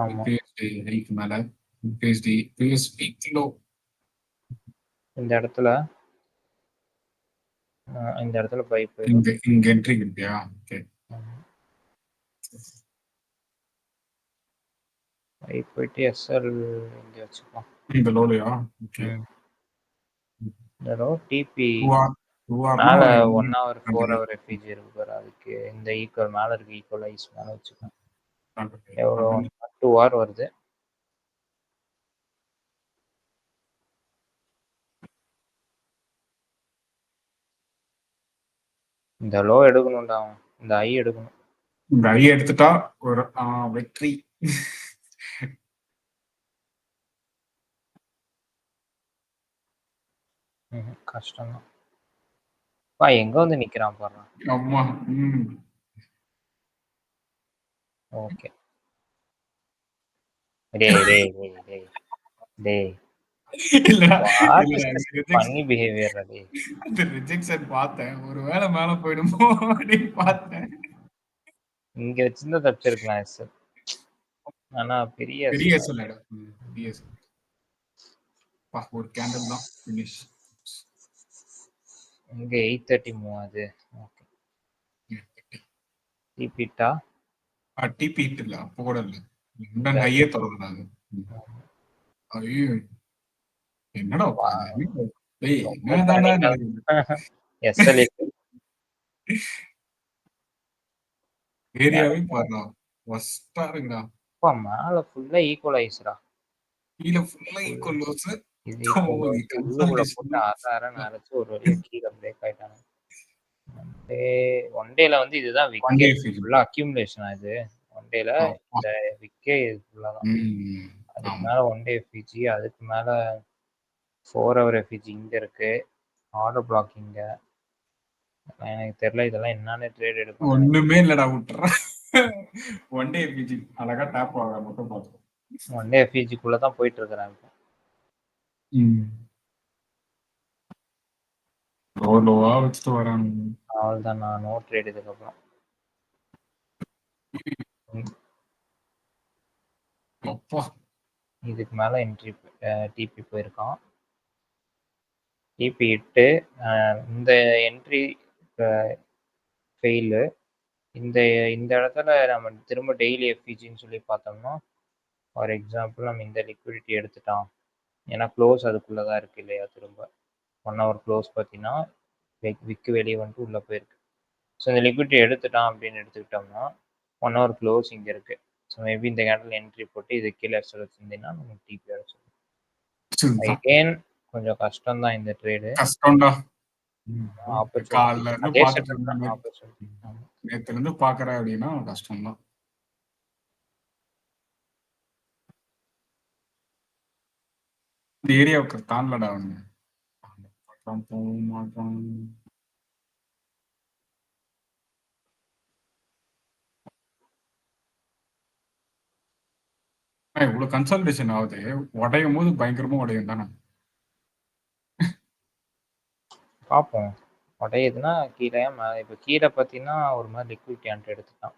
ஆமா.
பிஎஸ்டி மேல பிஎஸ்டி கிலோ
இந்த இடத்துல பை போயிடும்.
இங்க என்ட்ரி இருக்கியா? ஓகே.
பை போயிட்டு எஸ்எல் இங்க வச்சுக்கலாம்.
இந்த லோலையா? ஓகே.
இந்த லோ டிபி
2 hour
மேல 1 hour 4 hour எஃபிஜி இருக்கு பாரு. அதுக்கு இந்த ஈக்குவல் மேல இருக்கு ஈக்குவலைஸ் மேல வச்சுக்கலாம். எவ்வளோ 2 hour வருது. இந்த லோ எடுக்கணும்டா. இந்த ஐ எடுக்கணும்.
இந்த ஐ எடுத்துட்டா ஒரு வெற்றி.
கஷ்டம் தான். பா எங்க வந்து நிக்கிறான் பாரு.
அம்மா.
ஓகே. டேய் டேய் டேய் டேய் டேய். பண்ணி பிஹேவியர் டேய்.
அந்த ரிஜெக்ஷன் பார்த்தேன். ஒருவேளை மேல போயிடுமோ அப்படின்னு பார்த்தேன்.
இங்க வச்சிருந்தா தப்பிச்சிருக்கலாம் எஸ்எல். ஆனா பெரிய
எஸ்எல் ஒரு கேண்டில் தான் ஃபினிஷ்.
இங்க 8:30 மூவ் ஆகுது. ஓகே. டிபிட்டா
டிபி இல்ல அப்போ கூட இல்ல. இண்டன் ஹையே தொடர்றாங்க. ஐயோ என்னடா டேய் என்னடா நடக்குது?
எஸ்எல்
ஏரியாவே பாருடா. வஸ்டா இருக்குடா.
அப்பா மேல ஃபுல்லா ஈக்குவலைஸ்டா.
கீழ ஃபுல்லா ஈக்குவல்
இது உள்ளுக்குள்ள போட்டு ஆறாரன்னு அரைச்சு ஒரு வழியா கீழே பிரேக் ஆயிட்டாங்க. ஒன் டேல வந்து இதுதான் விக்கே ஃபுல்லா அக்யூமுலேஷன் ஆகுது. ஒன் டேல இந்த விக்கே இது ஃபுல்லா தான். அதுக்கு மேல ஒன் டே எஃபிஜி, அதுக்கு மேல 4 ஹவர் எஃபிஜி இங்க இருக்கு. ஆர்டர் பிளாக் இங்க. எனக்கு தெரியல இதெல்லாம் என்னன்னு ட்ரேட் எடுக்கணும்.
ஒண்ணுமே இல்லடா விட்டுறேன். ஒன் டே எஃபிஜி அழகா டாப் ஆக மட்டும் பார்த்தோம்.
ஒன் டே எஃபிஜிக்குள்ள தான் போயிட்டு இருக்கிறேன் இப்போ.
லோவா வச்சுட்டு வரான்.
அவ்வளோதான் நான் நோ ட்ரேட் இதுக்கப்புறம். இதுக்கு மேல என்ட்ரி டிபி போயிருக்கான். டிபி இட்டு இந்த என்ட்ரி ஃபெயிலு. இந்த இடத்துல நம்ம திரும்ப டெய்லி எஃபிஜின்னு சொல்லி பார்த்தோம்னா ஃபார் எக்ஸாம்பிள் நம்ம இந்த லிக்விடிட்டி எடுத்துட்டான். ஏன்னா க்ளோஸ் அதுக்குள்ளே தான் இருக்குது இல்லையா? திரும்ப 1 hour க்ளோஸ் பார்த்தீங்கன்னா விக்கு வெளியே வந்துட்டு உள்ளே போயிருக்கு. ஸோ இந்த லிக்விடிட்டி எடுத்துட்டான் அப்படின்னு எடுத்துக்கிட்டோம்னா 1 hour க்ளோஸ் இங்கே இருக்குது. ஸோ மேபி இந்த கேண்டில் என்ட்ரி போட்டு இது கீழே எஸ்எல் வச்சிருந்தீங்கன்னா நமக்கு டிபி அடிச்சிடும்.
சரிதான்.
அகைன் கொஞ்சம் கஷ்டம் தான் இந்த ட்ரேடு.
கஷ்டம்டா.
ஆப்பர்ச்சுனிட்டி
காலைல இருந்து
அதே
பார்த்துட்டு
செட்டப் தான்
இருந்தேன்.
ஆப்பர்ச்சுனிட்டி. ஆமா.
நேத்துல இருந்து பார்க்குறேன் அப்படின்னா கஷ்டம்தான். இந்த ஏரியாவுக்கு தாண்டலடா அவனுங்க. போக மாட்டான். இவ்வளவு கன்சல்டேஷன் ஆகுது. உடையும் போது பயங்கரமா உடையும் தானே.
பார்ப்போம். உடையுதுன்னா கீழே மேலே. இப்போ கீழே பார்த்தீங்கன்னா ஒரு மாதிரி லிக்விட் கேண்ட் எடுத்துட்டான்.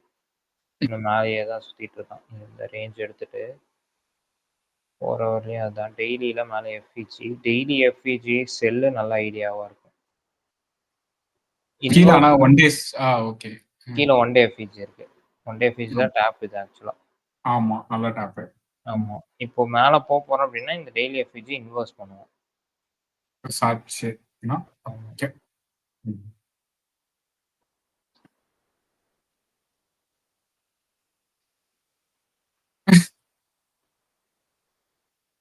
இன்னும் மேலேயே தான் சுற்றிட்டு இருக்கான். இந்த ரேஞ்ச் எடுத்துட்டு போகிற வரலையும் அதுதான். டெய்லியில் மேலே எஃப்இஜி. டெய்லி எஃப்இஜி செல்லு நல்ல ஐடியாவாக இருக்கும்.
கீழே ஆனா ஒன் டேஸ் ஓகே.
கீழே ஒன் டே எஃப்இஜி இருக்கு. ஒன் டே எஃப்இஜி தான் டேப் இது ஆக்சுவலாக.
ஆமா நல்ல டேப்பு.
ஆமா. இப்போ மேலே போறோம் அப்படின்னா இந்த டெய்லி எஃப்இஜி இன்வெஸ்ட் பண்ணுவோம்.
சாட்சினா ஓகே.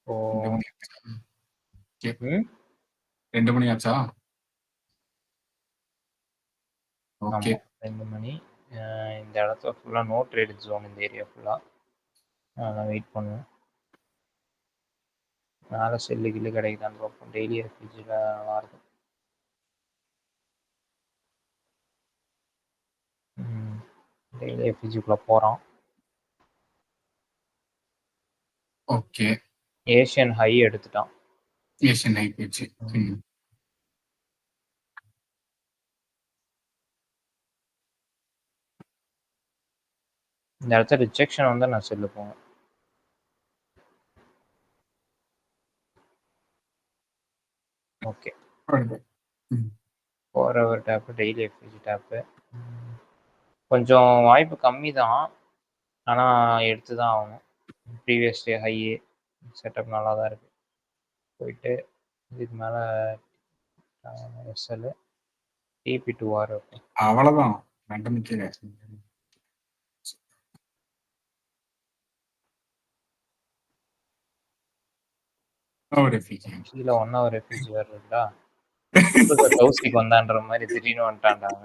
ஓ
2 மணி ஆச்சா? ஓகே.
2 மணி. இந்த இடத்துல ஃபுல்லாக நோ ட்ரேட் ஜோன். இந்த ஏரியா ஃபுல்லாக நான் வெயிட் பண்ணுவேன். மேலே செல்லு கில்லு கிடைக்குதான்னு பார்ப்போம். டெய்லி எஃப்இஜியில் நல்லாயிருக்கும். டெய்லி எஃப்இஜிக்குள்ளே போகிறோம்.
ஓகே.
ஏஷியன் ஹை எடுத்துட்டான்.
ஏஷியன் ஹை போச்சு.
இந்த இடத்துல ரிஜெக்ஷன் வந்து நான் செல்லு போவேன். Okay. 4 hour tape. Daily FVG tape. கொஞ்சம் வாய்ப்பு கம்மி தான். ஆனால் எடுத்து தான் ஆகணும். ப்ரீவியஸ் டே ஹை செட்டப் நல்லா தான் இருக்குது. போயிட்டு இதுக்கு மேலே எஸ்எல் டிபி 2R இருக்கும்.
அவ்வளோதான். 2 நிற்கல.
கீழே 1 ஹவர் எஃப்இஜி வருதுடா. கௌசிக் வந்தான்ற மாதிரி திடீர்னு வந்துட்டான்டாங்க.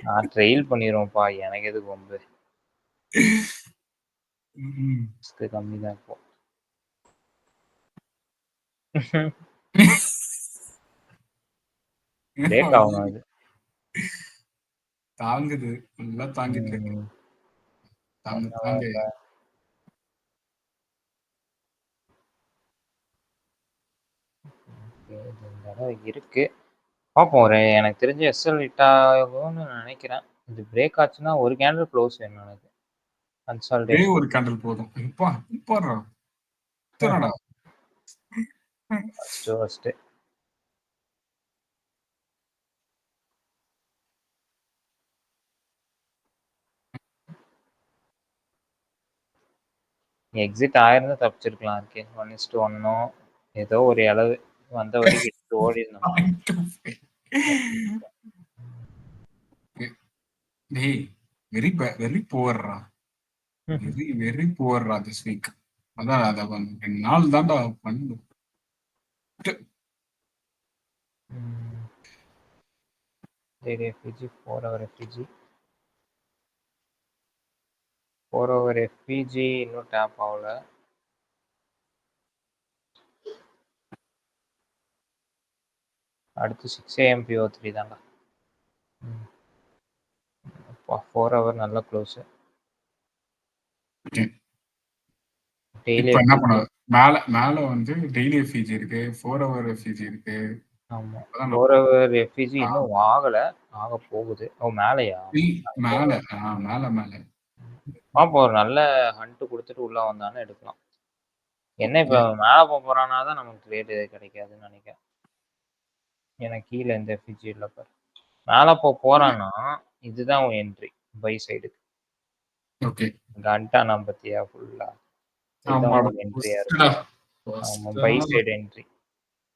நான் ட்ரெயில் பண்ணிடுவோம்ப்பா. எனக்கு எதுக்கு வம்பு. கம்மி தான் இப்போ. பிரேக் ஆகணும் அது.
தாங்குது. நல்லா தாங்கிட்டு இருக்கு. தாங்க.
இருக்கு. பார்ப்போம். எனக்கு தெரிஞ்ச எஸ்எல் ஹிட் ஆகும்னு நினைக்கிறேன். இது பிரேக் ஆச்சுன்னா ஒரு கேண்டில் க்ளோஸ் வேணும் எனக்கு. கன்சால்டேட்
ஒரு கேண்டில் போதும்.
ஃபர்ஸ்ட் எக்ஸிட் ஆயிருந்தா தப்பிச்சிருக்கலாம். இருக்கு 1:1 ஏதோ ஒரு அளவு வந்த வரைக்கும் எடுத்து ஓடி இருந்தோம்.
வெரி வெரி புவர்ரா. வெரி புவர்ரா திஸ் வீக். அதான் அதை 2 நாள் தான்டா பண்ணு.
FVG 4 hour FVG 4 hour FVG இன்னும் டேப் ஆகல. அடுத்து 6 AM PO3 தான்டா. 4 ஹவர் நல்ல க்ளோஸ். டெய்லி
என்ன பண்ணுவோம்? மேல வந்து டெய்லி எஃப்இஜி இருக்கு. 4 ஹவர் எஃப்இஜி இருக்கு.
ஆமா. 4 ஹவர் எஃப்இஜி இன்னும் ஆகல. ஆக போகுது. மேலையா?
மேல.
பாப்போம். ஒரு நல்ல ஹண்ட் கொடுத்துட்டு உள்ள வந்தானே எடுக்கலாம். என்ன இப்ப மேல போறானா தான் நமக்கு ட்ரேட் கிடைக்காதுன்னு நினைக்கிறேன். எனக்கு கீழே இந்த எஃப்இஜி இல்ல பாரு. மேல போறான்னா இதுதான் உன் என்ட்ரி பை சைடுக்கு.
ஓகே.
கண்டா நம்பத்தியா ஃபுல்லா. இதுதான் உன் என்ட்ரியா இருக்கு. ஆமா, பை சைடு என்ட்ரி.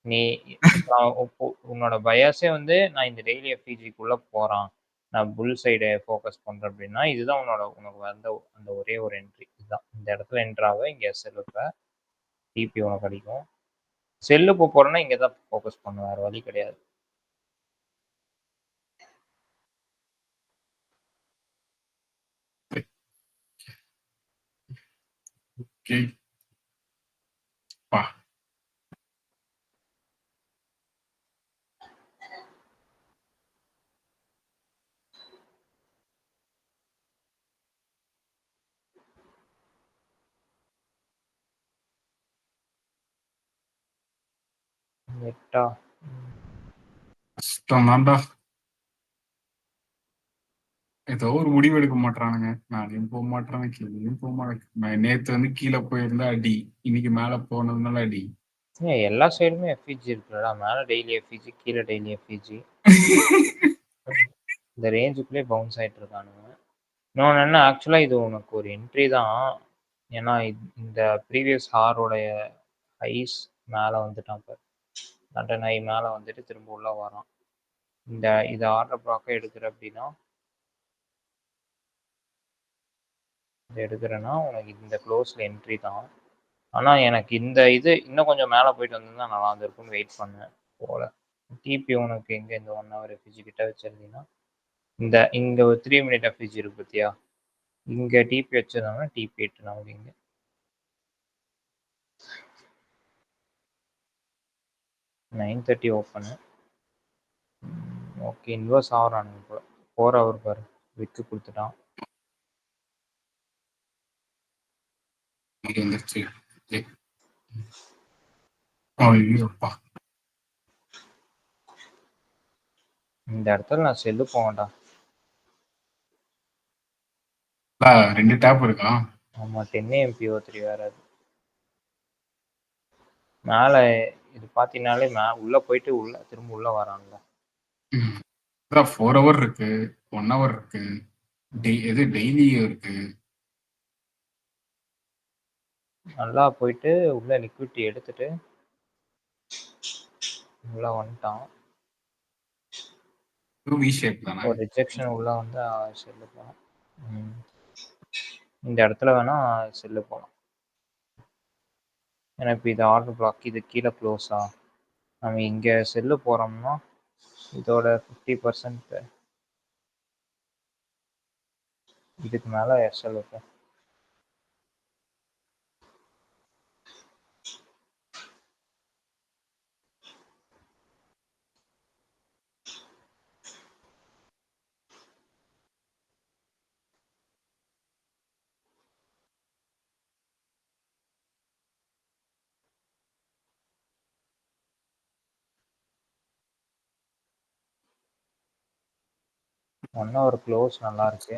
நீ உன்னோட பயாஸே வந்து நான் இந்த டெய்லி எஃப்இஜிக்குள்ள போறான் நான் புல் சைடை ஃபோக்கஸ் பண்றேன் அப்படின்னா, இதுதான் உனக்கு வந்த அந்த ஒரே ஒரு என்ட்ரி. இதுதான். இந்த இடத்துல என்டர் ஆக இங்க செல் வைப்ப. டிபி உனக்கு அடிக்கும். செல்லு போறேன்னா இங்க தான் ஃபோக்கஸ் பண்ணணும். வேற வழி கிடையாது.
ஓகே. பா.
நெட்டா
கஷ்டம் தான்டா. ஏதோ ஒரு முடிவு எடுக்க மாட்டானுங்க. மேலேயும் போக மாட்டானுங்க, கீழேயும் போக மாட்டாங்க. நேத்து வந்து கீழே போயிருந்தா அடி, இன்னைக்கு மேல போனதுனால அடி.
ஏன் எல்லா சைடுமே எஃப்இஜி இருக்குல்லடா. மேல டெய்லி எஃப்இஜி, கீழே டெய்லி எஃப்இஜி. இந்த ரேஞ்சுக்குள்ளே பவுன்ஸ் ஆயிட்டு இருக்கானுங்க. இன்னொன்று என்ன, ஆக்சுவலாக இது உனக்கு ஒரு என்ட்ரி தான். ஏன்னா இந்த ப்ரீவியஸ் ஹாரோடைய ஹைஸ் மேலே வந்துட்டான் பாரு. லண்டன் ஹை மேலே வந்துட்டு திரும்ப உள்ள வரான். இது ஆர்டர் ப்ளாக்கை எடுக்கிற அப்படின்னா, இதை எடுக்கிறேன்னா உனக்கு இந்த க்ளோஸில் என்ட்ரி தான். ஆனால் எனக்கு இந்த இது இன்னும் கொஞ்சம் மேலே போயிட்டு வந்திருந்தா நல்லா இருந்திருக்கும்னு வெயிட் பண்ணேன். போல டிபி உனக்கு எங்கே இந்த 1 hour எஃப்இஜி கிட்ட வச்சிருந்தீங்கன்னா, இங்கே ஒரு 3 minute எஃப்இஜி இருக்கு பார்த்தியா, இங்கே டிபி வச்சிருந்தாங்கன்னா டிபி 8 நமக்கு இங்கே 9:30 ஓப்பனு. ஓகே, இன்வெர்ஸ் ஆகிறானுங்க போல. 4 hour பாரு, விக்கு கொடுத்துட்டான்.
வந்துருச்சு. ஐயோப்பா.
இந்த இடத்துல நான் செல்லு போவேன்டா.
2 டேப் இருக்கா?
ஆமாம், 10 AMP03 வேறு. அது மேலே இது பார்த்தீங்கனாலே உள்ளே போயிட்டு திரும்ப உள்ளே வரான்ல.
4 hour இருக்கு, 1 hour இருக்கு, எது டெய்லியும் இருக்கு.
நல்லா போயிட்டு உள்ள லிக்விட்டி எடுத்துட்டு உள்ள வந்துட்டான்.
வி ஷேப் தானே.
ஒரு ரிஜெக்ஷன் உள்ள வந்து செல்லு போகலாம். இந்த இடத்துல வேணா செல்லு போகலாம். ஏன்னா இப்போ இது ஆர்டர் பிளாக், இது கீழே க்ளோஸா. நம்ம இங்கே செல்லு போகிறோம்னா இதோட 50% இதுக்கு மேலே எஸ்எல் இருக்கும். ஒன்னா ஒரு க்ளோஸ் நல்லா இருக்கு.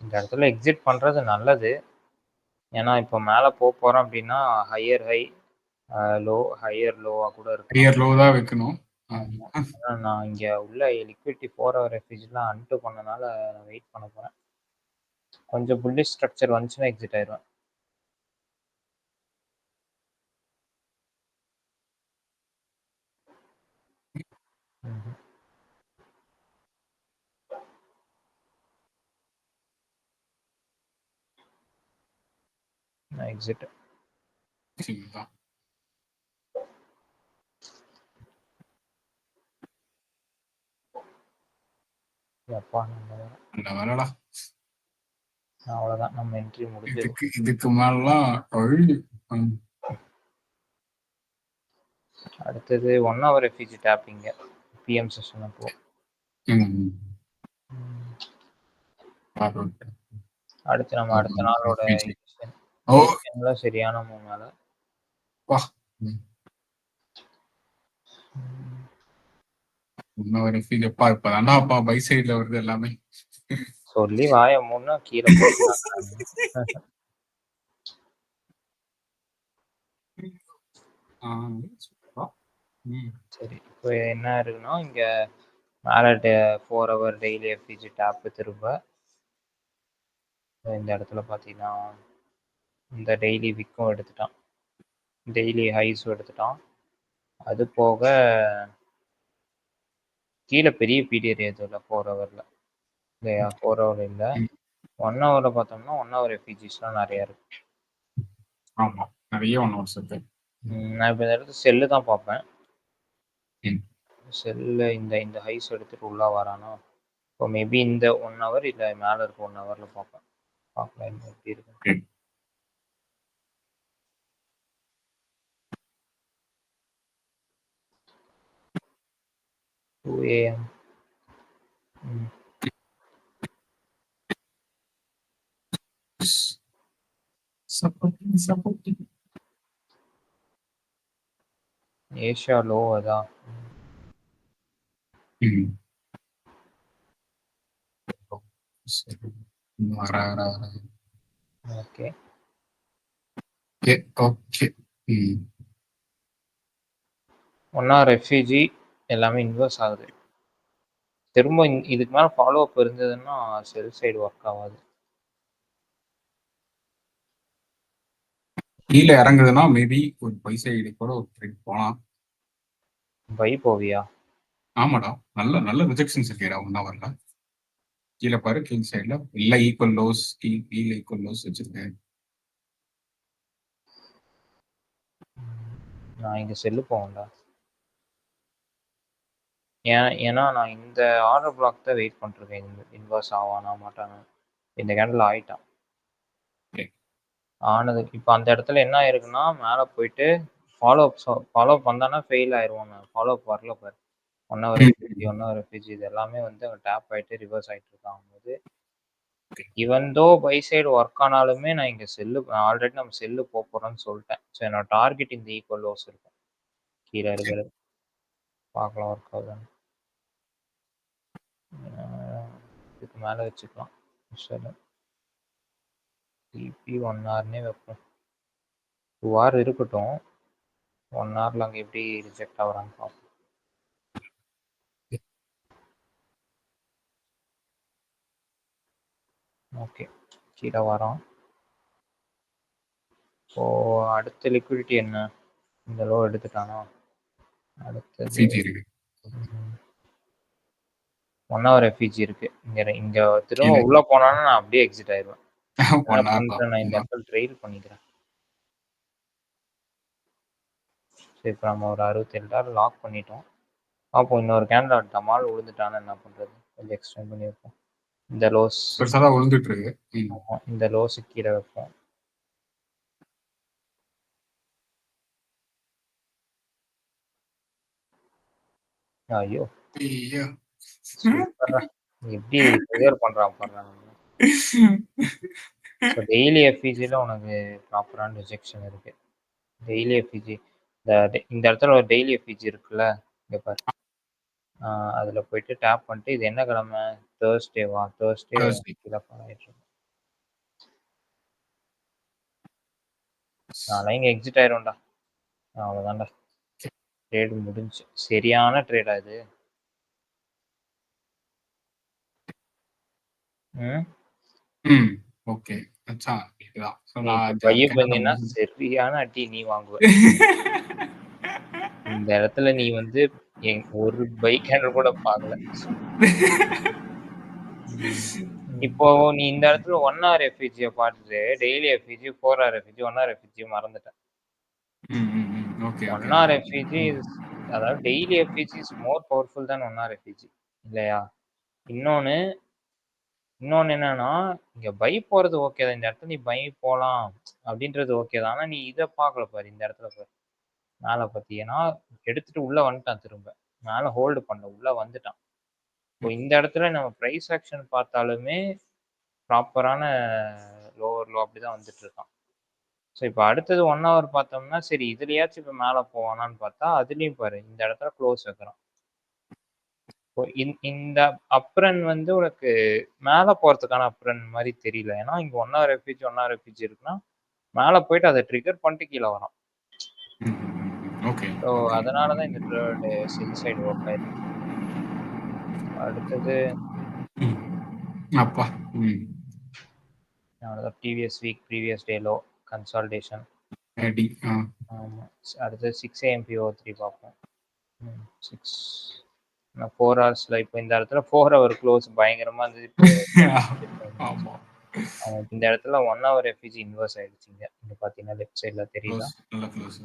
இந்த இடத்துல எக்ஸிட் பண்ணுறது நல்லது. ஏன்னா இப்போ மேலே போகிறோம் அப்படின்னா ஹையர் ஹை, லோ ஹையர் லோவாக கூட இருக்கு.
ஹையர் லோ தான் வைக்கணும்.
ஆமாம். ஆனால் நான் இங்கே உள்ள லிக்விட்டி 4 hour ரெஃப்யூஜிலாம் அன்ட்டு பண்ணனால நான் வெயிட் பண்ண போகிறேன். கொஞ்சம் புல்லிஷ் ஸ்ட்ரக்சர் வந்துச்சுன்னா எக்ஸிட் ஆயிடுவேன். நான் எக்ஸிட். எப்பா
வரடா.
அவ்வளோதான், நம்ம என்ட்ரி முடிஞ்சது.
இதுக்கு மேலாம்
அடுத்தது 1 hour ரெஃப்யூஜி டேப்பிங்க பிஎம் செஷன் அப்போ. அடுத்து நம்ம அடுத்த நாளோட சரியான மேல
இப்பதான்டாப்பா பை சைடுல வருது எல்லாமே.
சொல்லி வாய மூணா கீழே சரி, இப்போ என்ன இருக்குன்னா இங்க மேலே 4 ஹவர் டெய்லி எஃபிஜி டேப்பு திரும்ப இந்த இடத்துல பார்த்தீங்கன்னா இந்த டெய்லி விக்கும் எடுத்துட்டான், டெய்லி ஹைஸும் எடுத்துட்டான். அது போக கீழே பெரிய பீரியட் எதுவும் இல்லை 4 ஹவரில் இல்லையா? 4 ஹவர் இல்லை. 1 ஹவரில் பார்த்தோம்னா 1 ஹவர் எஃபிஜிஸ்லாம் நிறையா இருக்கு.
ஆமா, நிறைய 1 ஹவர்ஸ் இருக்கு.
நான் இப்போ இந்த இடத்துல செல்லு தான் பார்ப்பேன்.
ம்.
செல்லில் இந்த ஹைஸ் எடுத்துகிட்டு உள்ளே வரானா, இப்போ மேபி இந்த 1 ஹவர் இல்லை மேலே இருக்க 1 ஹவரில் பார்ப்பேன். பார்க்கலாம் என்ன எப்படி இருக்கு.
Okay.
Two AM
Supporting.
Asia low அதான். Okay
okay.
1 ஹவர் எஃபிஜி எல்லாமே இன்வெர்ஸ் ஆகுது. திரும்ப இதுக்கு மேலே ஃபாலோ அப் இருந்ததுன்னா செல் சைடு ஒர்க் ஆகாது.
கீழே இறங்குதுன்னா மேபி ஒரு பை சைடு கூட ஒரு ட்ரேட் போகலாம்.
பை போவியா?
ஆமாடா, நல்ல நல்ல ரிஜெக்ஷன்ஸ் இருக்கேடா 1 ஹவர்ல. கீழே பாரு, கீழ் சைடுல இல்லை ஈக்குவல் லோஸ், கீழே ஈக்குவல் லோஸ் வச்சிருக்கேன்.
நான் இங்கே செல்லு போவேன்டா. ஏன்னா நான் இந்த ஆர்டர் பிளாக் தான் வெயிட் பண்ணிருக்கேன், இன்வெர்ஸ் ஆவானா மாட்டானா. இந்த கேண்டில் ஆயிட்டான். ஆனது இப்போ அந்த இடத்துல என்ன ஆயிருக்குன்னா மேலே போயிட்டு ஃபாலோ அப் வந்தானா ஃபெயில் ஆயிடுவோம். ஃபாலோ அப் வரல பாரு. 1 ஹவர் எஃபிஜி 1 ஹவர் எஃபிஜி இது எல்லாமே வந்து டேப் ஆகிட்டு ரிவர்ஸ் ஆகிட்டு இருக்காங்க போது even though by side work ஆனாலுமே நான் இங்கே செல்லு ஆல்ரெடி நம்ம செல்லு போகிறோம்னு சொல்லிட்டேன். ஸோ என்னோட டார்கெட் இந்த ஈக்குவல் லோஸ் இருக்கும் கீழே இருக்கிறது. பார்க்கலாம் ஒர்க் ஆகுதுன்னு. இதுக்கு மேலே வச்சுக்கலாம். சரி டிபி 1 ஹவர்னே வைப்போம். 2 ஹவர் இருக்கட்டும். 1 ஹவரில் அங்கே எப்படி ரிஜெக்ட் ஆகுறான்னு பார்ப்போம். ஓகே கீழே வரோம். ஸோ அடுத்த லிக்விடிட்டி என்ன? இந்த லோ எடுத்துட்டானா? அடுத்தது 1 ஹவர் எஃபிஜி இருக்கு. இங்க திரும்ப உள்ள போனானா நான் அப்படியே எக்ஸிட் ஆயிடுவேன். நான் இந்த இடத்துல ட்ரெயில் பண்ணிக்கிறேன். சரி இப்போ நம்ம ஒரு 67 லாக் பண்ணிட்டோம். அப்போ இன்னொரு கேண்டில் டமால் விழுந்துட்டானா என்ன பண்றது? கொஞ்சம் எக்ஸ்டெண்ட் பண்ணி வைப்போம். இந்த லோஸ்
விழுந்துட்டு இருக்கு.
இந்த லோஸ் கீழே வைப்போம். ஐயோ எப்படி ட்ரிகர் பண்றான் பாருங்க. ஸோ டெய்லி எஃபிஜியில் உனக்கு ப்ராப்பரான ரிஜெக்ஷன் இருக்கு. டெய்லி எஃபிஜி இந்த இடத்துல ஒரு டெய்லி எஃபிஜி இருக்குல்ல, இங்கே பாரு. அதில் போயிட்டு டேப் பண்ணிட்டு இது என்ன கிழமை? தேர்ஸ்டேவா? தேர்ஸ்டே கீழே ஆகிட்டு இருக்கு. நான்லாம் இங்கே எக்ஸிட் ஆயிரும்டா. அவ்வளோதான்டா, ட்ரேடு முடிஞ்சு. சரியான ட்ரேடா இது.
ஓகே
சரியான அடி நீ வாங்குவ. இந்த இடத்துல நீ வந்து ஒரு பைக் ஹேண்டல் கூட பார்க்கல. இப்போ நீ இந்த இடத்துல 1 ஹவர் எஃபிஜியை பார்த்துட்டு daily effigy 4 hour effigy 1 hour effigy மறந்துட்டேன். 1 ஹவர் எஃபிஜி அதாவது daily effigy is more powerful தான் 1 ஹவர் எஃபிஜி இல்லையா? இன்னொன்னு என்னன்னா இங்க பை போறது ஓகே தான். இந்த இடத்துல நீ பை போலாம் அப்படின்றது ஓகே தான். ஆனா நீ இதை பார்க்கல பாரு. இந்த இடத்துல பாரு மேலே பார்த்தீங்கன்னா எடுத்துட்டு உள்ள வந்துட்டான். திரும்ப மேலே ஹோல்டு பண்ண உள்ள வந்துட்டான். இப்போ இந்த இடத்துல நம்ம ப்ரைஸ் ஆக்ஷன் பார்த்தாலுமே ப்ராப்பரான லோவர் லோ அப்படிதான் வந்துட்டு இருக்கான். ஸோ இப்போ அடுத்தது 1 ஹவர் பார்த்தோம்னா சரி இதுலயாச்சும் இப்போ மேலே போவானான்னு பார்த்தா அதுலேயும் பாரு இந்த இடத்துல க்ளோஸ் வைக்கிறான். இப்போ இந்த அப்ரன் வந்து உனக்கு மேலே போகிறதுக்கான அப்ரன் மாதிரி தெரியல. ஏன்னா இங்கே 1 ஹவர் எஃபிஜி 1 ஹவர் எஃபிஜி இருக்குன்னா மேலே போயிட்டு அதை ட்ரிகர் பண்ணிட்டு கீழே வரான். ஸோ அதனால தான் இந்த ட்ரேட் செல் சைடு ஒர்க் ஆயிருக்கு. அடுத்தது
அப்பா.
அவ்வளோதான். Previous week previous day low consolidation.
அடி.
ஆமாம். அடுத்தது 6 AMPO3 பார்ப்போம். 6 4 ஹவர்ஸில் இப்போ இந்த இடத்துல 4 ஹவர் க்ளோஸ் பயங்கரமாக இருந்தது. இப்போ
ஆமா.
இந்த இடத்துல 1 ஹவர் எஃபிஜி இன்வெர்ஸ் ஆயிடுச்சுங்க. இங்கே பார்த்தீங்கன்னா லெஃப்ட் சைடில் தெரியுதா?
நல்ல க்ளோஸ்.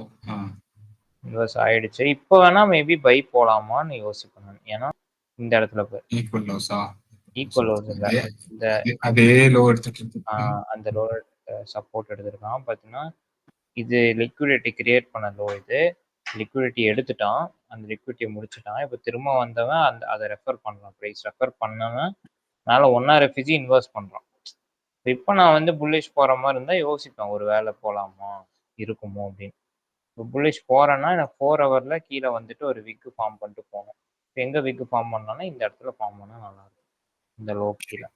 இன்வெர்ஸ் ஆயிடுச்சு. இப்போ வேணா மேபி பை போகலாமான்னு யோசிப்பேன் நான். ஏன்னா இந்த இடத்துல
ஈக்குவல் லோஸா?
ஈக்குவல் லோஸ் இல்லை, இந்த
அதே லோ எடுத்துட்டு
அந்த லோவர் சப்போர்ட் எடுத்துருக்கான். பார்த்தீங்கன்னா இது லிக்விடிட்டி கிரியேட் பண்ண லோ. இது லிக்விடிட்டி எடுத்துட்டான், அந்த லிக்விடிட்டியை முடிச்சுட்டான். இப்போ திரும்ப வந்தவன் அதை ரெஃபர் பண்ணலாம். ப்ரைஸ் ரெஃபர் பண்ணவன் மேலே 1 ஹவர் எஃபிஜி இன்வெஸ்ட் பண்ணுறான். இப்போ நான் வந்து புல்லிஷ் போகிற மாதிரி இருந்தால் யோசிப்பேன், ஒரு வேலை போகலாமா இருக்குமோ அப்படின்னு. இப்போ புல்லிஷ் போகிறேன்னா எனக்கு 4 ஹவரில் கீழே வந்துட்டு ஒரு விக்கு ஃபார்ம் பண்ணிட்டு போகணும். இப்போ எங்கே விக்கு ஃபார்ம் பண்ணோன்னா இந்த இடத்துல ஃபார்ம் பண்ணால் நல்லாயிருக்கும். இந்த லோ கீழே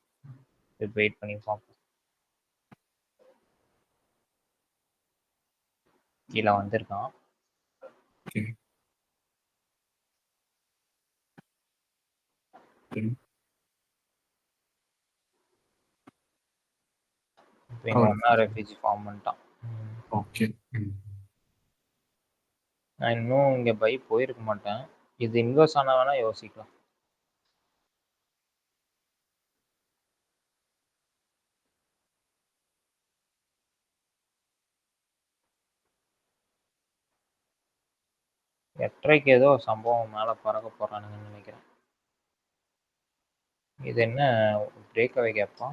இப்போ வெயிட் பண்ணி பார்ப்போம். கீழே வந்திருக்கான். இப்போ இங்கே 1 ஹவர் எஃபிஜி ஃபார்ம் பண்ணிட்டான்.
ஓகே.
நான் இன்னும் இங்கே பை போயிருக்க மாட்டேன். இது இன்வெஸ்ட் ஆன வேணா யோசிக்கலாம். எட்டரைக்கு ஏதோ சம்பவம் மேலே பறக்க போகிறானுங்கன்னு நினைக்கிறேன். இது என்ன பிரேக் அவே கேப்பா?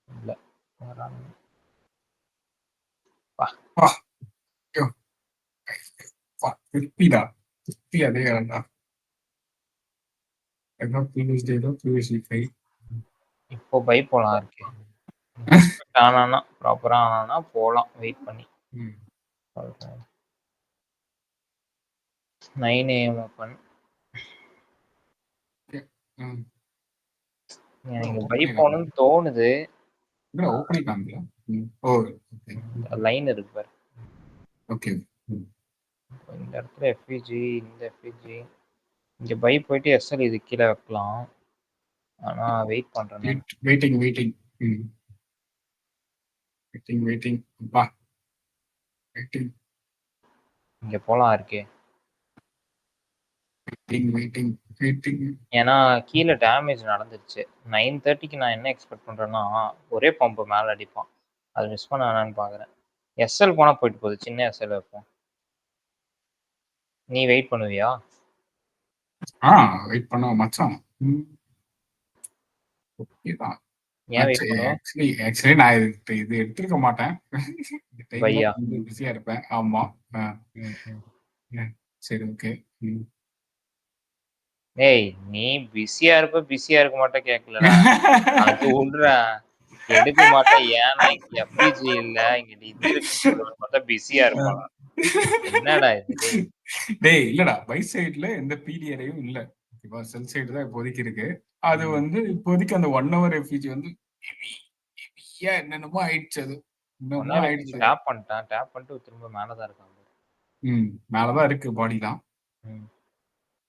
இல்லை வரானுங்க.
திருப்பிடா, திருப்பி அதே வேண்டா. ப்ரீவியஸ் டே தான் ப்ரீவியஸ் வீக் ஹை.
இப்போ பை போகலாம் இருக்கு. ஆனானா ப்ராப்பராக ஆனானா போகலாம் வெயிட் பண்ணி. 9 AM ஓப்பன். எனக்கு பை போகணும்னு தோணுது.
ஓப்பனிங் காமிக்கல. ஓ
லைன் இருக்கு பாரு.
ஓகே.
இந்த இடத்துல எஃபிஜி, இந்த எஃபிஜி இங்கே பை போயிட்டு எஸ்எல் இது கீழே வைக்கலாம். ஆனால் வெயிட் பண்ணுறேன்.
வெயிட்டிங்.
இங்கே போகலாம் இருக்கே. ஏன்னா கீழே டேமேஜ் நடந்துருச்சு. 9:30க்கு நான் என்ன எக்ஸ்பெக்ட் பண்ணுறேன்னா ஒரே பம்பு மேலே அடிப்பான். அது மிஸ் பண்ண வேணான்னு பார்க்குறேன். எஸ்எல் போனால் போயிட்டு போகுது. சின்ன எஸ்எல் வைப்போம். நீ வெயிட் பண்ணுவியா?
வெயிட் பண்ணுவோம் மச்சான். ஓகேதான்.
ஏன் வெயிட் பண்ணுவோம்?
ஆக்சுவலி நான் இது எடுத்துருக்க மாட்டேன்.
பையா
பிஸியா இருப்பேன். ஆமா. சரி ஓகே.
ஏய் நீ பிஸியா இருக்க மாட்டேன் கேட்கலடா. அது விட்றா, எடுக்க மாட்டேன். ஏன்னா இங்க எஃபிஜி இல்ல, இங்க இது இருக்குன்னு பார்த்தா பிஸியா இருப்பாடா. என்னடா இது?
டேய் இல்லடா, பை சைடுல எந்த பிடிஆரையும் இல்ல. ஓகேவா, செல் சைடு தான் இப்போதைக்கு இருக்கு. அது வந்து இப்போதைக்கு அந்த 1 ஹவர் எஃபிஜி வந்து என்னென்னமோ ஆயிடுச்சு. அது
டேப் பண்ணிட்டு திரும்ப மேலதான் இருக்காங்க.
மேலதான் இருக்கு, பாடி தான்.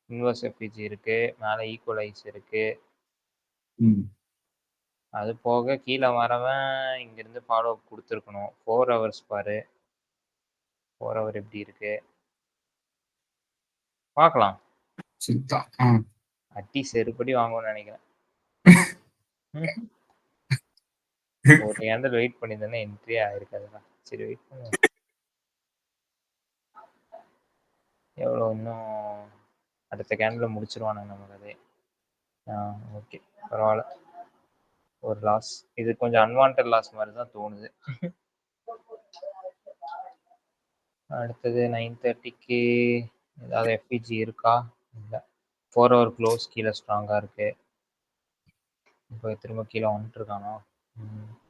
இன்வெர்ஸ் எஃபிஜி இருக்கு, மேல ஈக்குவலைஸ் இருக்கு. அது போக கீழே வரவன் இங்க இருந்து ஃபாலோ அப் கொடுத்துருக்கணும். 4 ஹவர்ஸ் பாரு. 4 ஹவர் எப்படி இருக்கு பார்க்கலாம். அட்டி செருப்படி வாங்கும்னு நினைக்கிறேன். ஒரு கேண்டில் வெயிட் பண்ணியிருந்தேன்னா என்ட்ரி ஆயிருக்காதுடா. சரி வெயிட் பண்ணு. எவ்வளோ இன்னும் அடுத்த கேண்டில் முடிச்சிருவானுங்க நமக்கு அதே. ஓகே பரவாயில்ல. ஒரு லாஸ். இது கொஞ்சம் அன்வான்ட் லாஸ் மாதிரி தான் தோணுது. அடுத்தது 9:30க்கு ஏதாவது எஃபிஜி இருக்கா? இல்லை. 4 ஹவர் க்ளோஸ் கீழே ஸ்ட்ராங்காக இருக்கு. இப்போ திரும்ப கீழே வந்துட்டு இருக்கானா?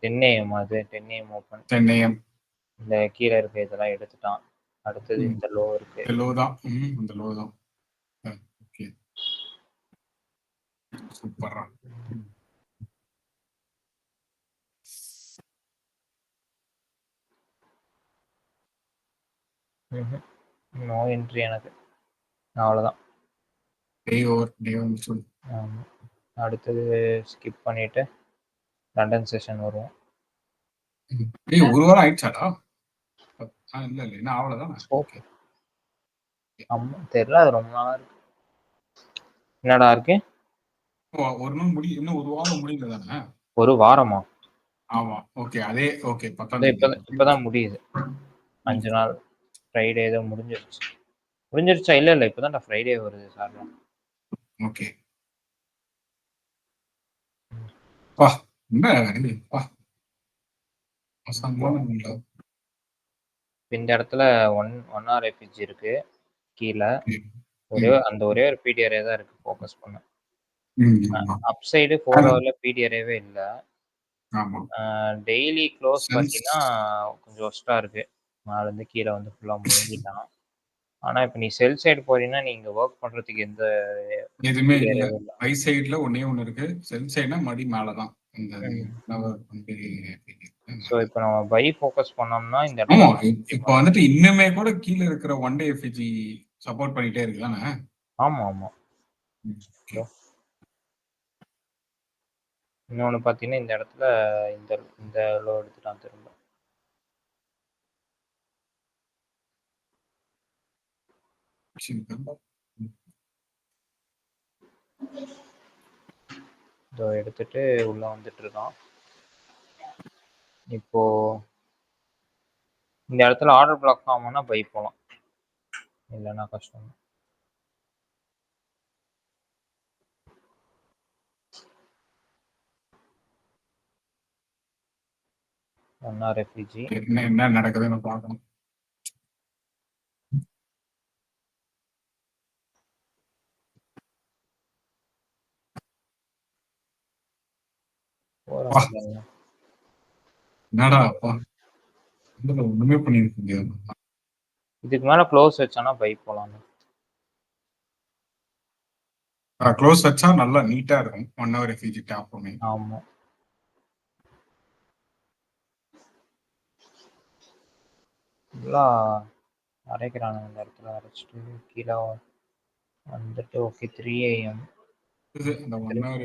10 AM அது 10 AM ஓப்பன்.
10 AM
இந்த கீழே இருக்க இதெல்லாம் எடுத்துட்டான். அடுத்தது இந்த லோ இருக்கு.
லோ தான். இந்த லோ தான். ஓகே சூப்பரா.
நோ என்ட்ரி எனக்கு. அவ்வளோதான்.
டே ஓவர் முடிச்சு.
ஆமா. அடுத்தது ஸ்கிப் பண்ணிட்டு லண்டன் செஷன் வருவோம்.
டேய் ஒரு வாரம் ஆயிடுச்சாடா? இல்ல இன்னும் அவ்வளவுதானே. ஓகே.
ஆமா தெரியல, அது ரொம்ப நாளா இருக்கு. என்னடா இருக்கு?
ஒரு நாள் முடியும், இன்னும் ஒரு வாரம் முடியல தானே?
ஒரு வாரமா?
ஆமா ஓகே, அதே ஓகே 10
இப்பதான் முடியுது. 5 நாள் ஃப்ரைடே ஏதோ முடிஞ்சிருச்சு. முடிஞ்சிருச்சா? இல்ல இப்பதான் ஃப்ரைடே வருது சார்.
ஓகே. வா என்ன வா
இந்த இடத்துல ஒன் ஆர் எஃப்ஜி இருக்கு கீழே. அந்த ஒரே ஒரு பிடிஆரே தான் இருக்கு ஃபோக்கஸ் பண்ண. அப் சைடு 4 ஹவர்ல பிடிஆரேவே இல்ல. டெய்லி க்ளோஸ் பார்த்தீங்கன்னா கொஞ்சம் ஒஸ்டா இருக்கு. மேல இருந்து கீழே வந்து ஃபுல்லா முழுங்கிட்டான். ஆனா இப்ப நீ செல் சைடு போறீங்கன்னா நீங்க ஒர்க் பண்றதுக்கு எந்த
எதுவுமே இல்ல. ஐ சைடுல ஒண்ணே ஒண்ணு இருக்கு. செல் சைடுனா மடி மேலதான்.
சோ இப்போ நம்ம பை ஃபோக்கஸ் பண்ணோம்னா இந்த
ஆமா இப்போ வந்துட்டு இன்னுமே கூட கீழ இருக்கிற ஒன் டே எஃப்ஜி சப்போர்ட் பண்ணிட்டே இருக்கு தானே?
ஆமா. இன்னொன்னு பார்த்தீங்கன்னா இந்த இடத்துல இந்த லோ எடுத்துட்டான் திரும்ப. இதோ எடுத்துட்டு உள்ள வந்துட்டு இருக்கான். இப்போ இந்த இடத்துல ஆர்டர் பிளாக் ஆகும்னா பை போலாம், இல்லைன்னா கஷ்டம். ஒன்னா ரெஃப்யூஜி
என்ன நடக்குதுன்னு பார்க்கணும். என்னடா அப்பா ஒண்ணுமே பண்ணிருக்க முடியாது.
இதுக்கு மேல க்ளோஸ் வச்சானா பை போலாம்.
க்ளோஸ் வச்சா நல்லா நீட்டா இருக்கும். 1 ஹவர் எஃப்ஜி டாப் பண்ணி.
ஆமா. ஃபுல்லாக அரைக்கிறாங்க இந்த இடத்துல. அரைச்சிட்டு கீழே வந்துட்டு ஓகே 3 AM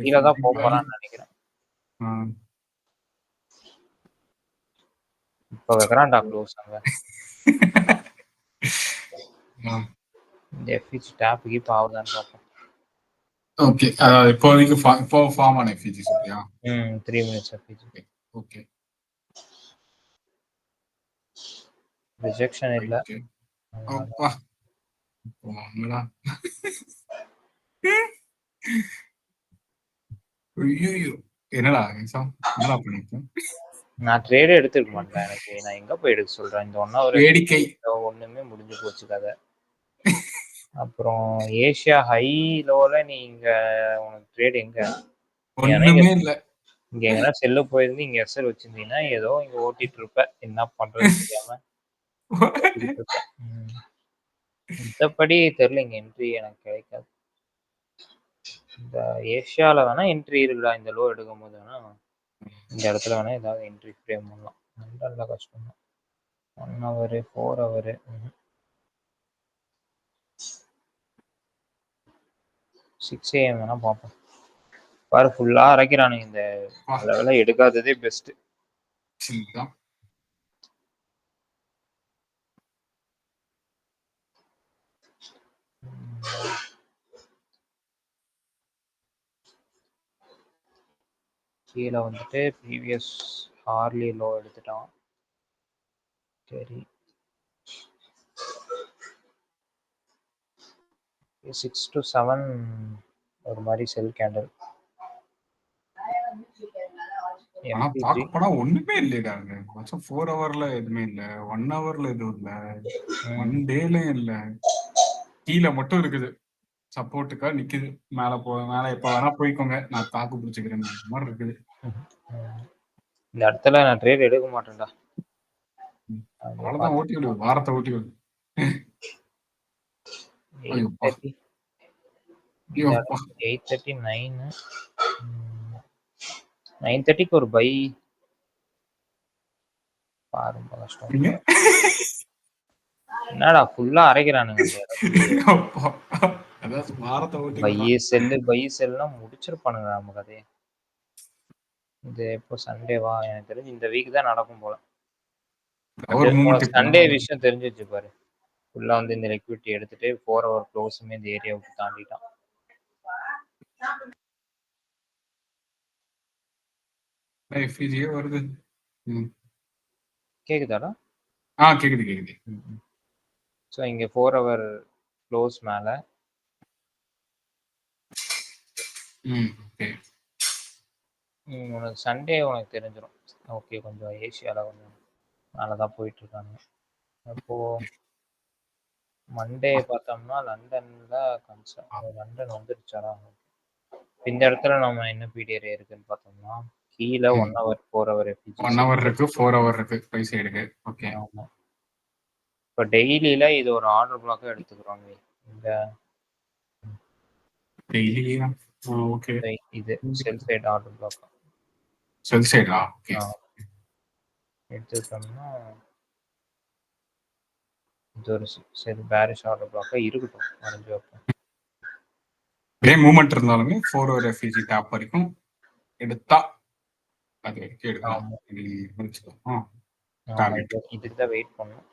கீழே தான் போகிறான்னு நினைக்கிறேன். இப்போ வைக்கிறான்டா க்ளோஸ் அங்க. இந்த எஃப்ஜி டேப் கீப் ஆகுதான்னு பார்ப்போம்.
ஓகே இப்போதைக்கு இப்போ ஃபார்ம் ஆன எஃப்ஜி சொல்றியா?
3 minutes எஃப்ஜி.
ஓகே.
ரிஜெக்ஷன் இல்ல.
என்னடா என்னடா பண்ணிருக்கேன்?
நான் ட்ரேடே எடுத்துக்க மாட்டேன். எனக்கு நான் எங்க போய் எடுக்க சொல்றேன்? இந்த 1 hour
வேடிக்கை
ஒண்ணுமே முடிஞ்சு போச்சு கதை. அப்புறம் ஏசியா ஹை லோல நீங்க உனக்கு ட்ரேட் எங்க?
ஒண்ணுமே இல்ல.
இங்க எங்கன்னா செல்ல போயிருந்து இங்க எஸ்எல் வச்சிருந்தீங்கன்னா ஏதோ இங்க ஓட்டிட்டு இருப்ப. என்ன பண்றது தெரியாம மத்தபடி தெரியல. இங்க என்ட்ரி எனக்கு கிடைக்காது. இந்த ஏசியால வேணா என்ட்ரி இருக்குடா. இந்த லோ எடுக்கும் போது வேணா இந்த இடத்துல வேணா ஏதாவது என்ட்ரி ஃப்ரேம் பண்ணலாம். நல்ல கஷ்டம் தான். 1 hour 4 hour 6 AM வேணா பார்ப்போம். பாரு ஃபுல்லா அரைக்கிறானுங்க. இந்த லெவல எடுக்காததே பெஸ்ட். கீழே வந்துட்டு ப்ரீவியஸ் ஹார்லி லோ எடுத்துட்டான். சரி 6 to 7 ஒரு மாதிரி செல் கேண்டல்.
ஒண்ணுமே இல்லையா? 4 ஹவர்ல எதுவுமே இல்ல. 1 ஹவர்ல எதுவும் இல்ல. 1 டேலயும் இல்ல. கீழே மட்டும் இருக்குது. சப்போர்ட்டுக்கா நிக்குது. மேல எப்ப வேணா போய்க்கோங்க, நான் தாக்கு பிடிச்சுக்கிறேன் மாதிரி இருக்குது.
இந்த இடத்துல நான் ட்ரேட் எடுக்க மாட்டேன்டா.
அவ்வளவுதான், ஓட்டி விடு, வாரத்தை ஓட்டி விடு.
8:30 9:30க்கு ஒரு பை பாருங்க. கஷ்டம். என்னடா ஃபுல்லா அரைக்கிறானுங்க.
அதான் வாரத்தை ஓட்டி
பைய செல்லாம் முடிச்சிருப்பானுங்க நம்ம கதையை. இது எப்போ சண்டேவா? எனக்கு தெரிஞ்சு இந்த வீக் தான் நடக்கும் போல.
ஒரு மூமெண்ட்
சண்டே விஷயம் தெரிஞ்சிச்சு பாரு. ஃபுல்லா வந்து இந்த லிக்விடிட்டி எடுத்துட்டு 4 hour க்ளோஸுமே இந்த ஏரியாவுக்கு தாண்டிட்டான்.
எஃப்இஜியே வருது.
கேக்குதாடா?
கேக்குது.
ஸோ இங்க 4 hour க்ளோஸ் மேல. உனக்கு சண்டே உனக்கு தெரிஞ்சிடும். ஓகே, கொஞ்சம் ஏசியாவில் கொஞ்சம் நல்லா தான் போயிட்டு இருக்காங்க. அப்போ மண்டே பார்த்தோம்னா லண்டன்ல லண்டன் வந்துருச்சாடா? இந்த இடத்துல நம்ம என்ன பீடியர் இருக்குன்னு பார்த்தோம்னா கீழே 1 hour 4 hour எஃபிஜி
1 hour இருக்கு, 4 hour இருக்கு பை சைடுக்கு. ஓகே.
ஆமா. இப்போ டெய்லியில இது ஒரு ஆர்டர் பிளாக்கா எடுத்துக்கிறோம். இந்த
டெய்லியா? ஓகே.
இது செல் சைடு ஆர்டர் பிளாக்.
செல் சைடா? ஓகே.
எடுத்துக்கிட்டோம்னா இது ஒரு சரி பேரிஷ் ஆர்டர் பிளாக்கா இருக்கட்டும். வரைஞ்சு வைப்போம்.
இதே மூவ்மெண்ட் இருந்தாலுமே 4 hour எஃபிஜி டாப் வரைக்கும் எடுத்தா அது வரைக்கும் எடுக்கலாம். முடிச்சுக்கலாம்.
இதுக்கு தான் வெயிட் பண்ணும்.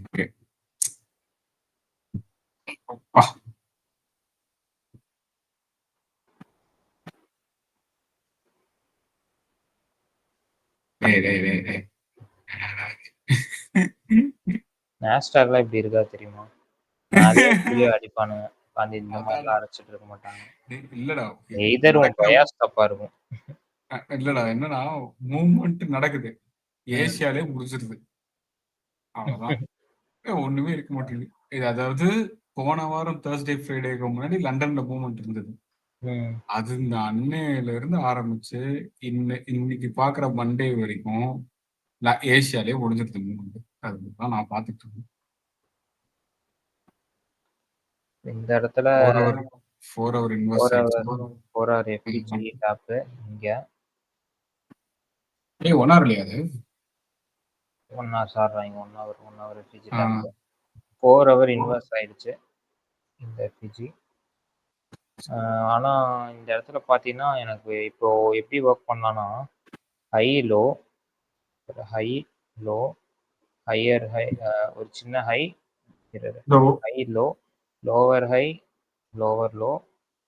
ஓகே.
நாஸ்டாக்லாம் இப்படி இருக்கா தெரியுமா? நிறைய வீடியோ அடிப்பானுங்க. உட்காந்து இந்த மாதிரிலாம் அரைச்சிட்டு இருக்க மாட்டாங்க.
இல்லடா,
எய்தர் உன் பயாஸ் தப்பா இருக்கும்.
இல்லடா, என்னன்னா மூவ்மெண்ட் நடக்குது, ஏசியாலே முடிஞ்சிருது, அவ்வளவுதான். ஒண்ணுமே இருக்க மாட்டேங்குது. இது அதாவது போன வாரம் தேர்ஸ்டே ஃப்ரைடேக்கு முன்னாடி லண்டன்ல மூவ்மெண்ட் இருந்தது. அது இந்த அன்னையில இருந்து ஆரம்பிச்சு இன்னைக்கு பாக்குற மண்டே வரைக்கும் ஏசியாலே முடிஞ்சிருது மூவ்மெண்ட். அதுதான் நான் பார்த்துட்டு இருக்கேன்.
இந்த இடத்துல
4 hour இன்வெஸ்ட் ஆயிடுச்சு.
4 hour எஃபிஜி டாப் இங்க
1 hour இல்லையா? அது
1 hour சார்றாங்க. 1 hour effigy top 4 hour invest ஆயிடுச்சு இந்த எஃபிஜி. ஆனா இந்த இடத்துல பாத்தீங்கன்னா எனக்கு இப்போ எப்படி ஒர்க் பண்ணலாம்னா ஹை லோ ஹையர் ஹை, ஒரு சின்ன high low, lower high, lower low,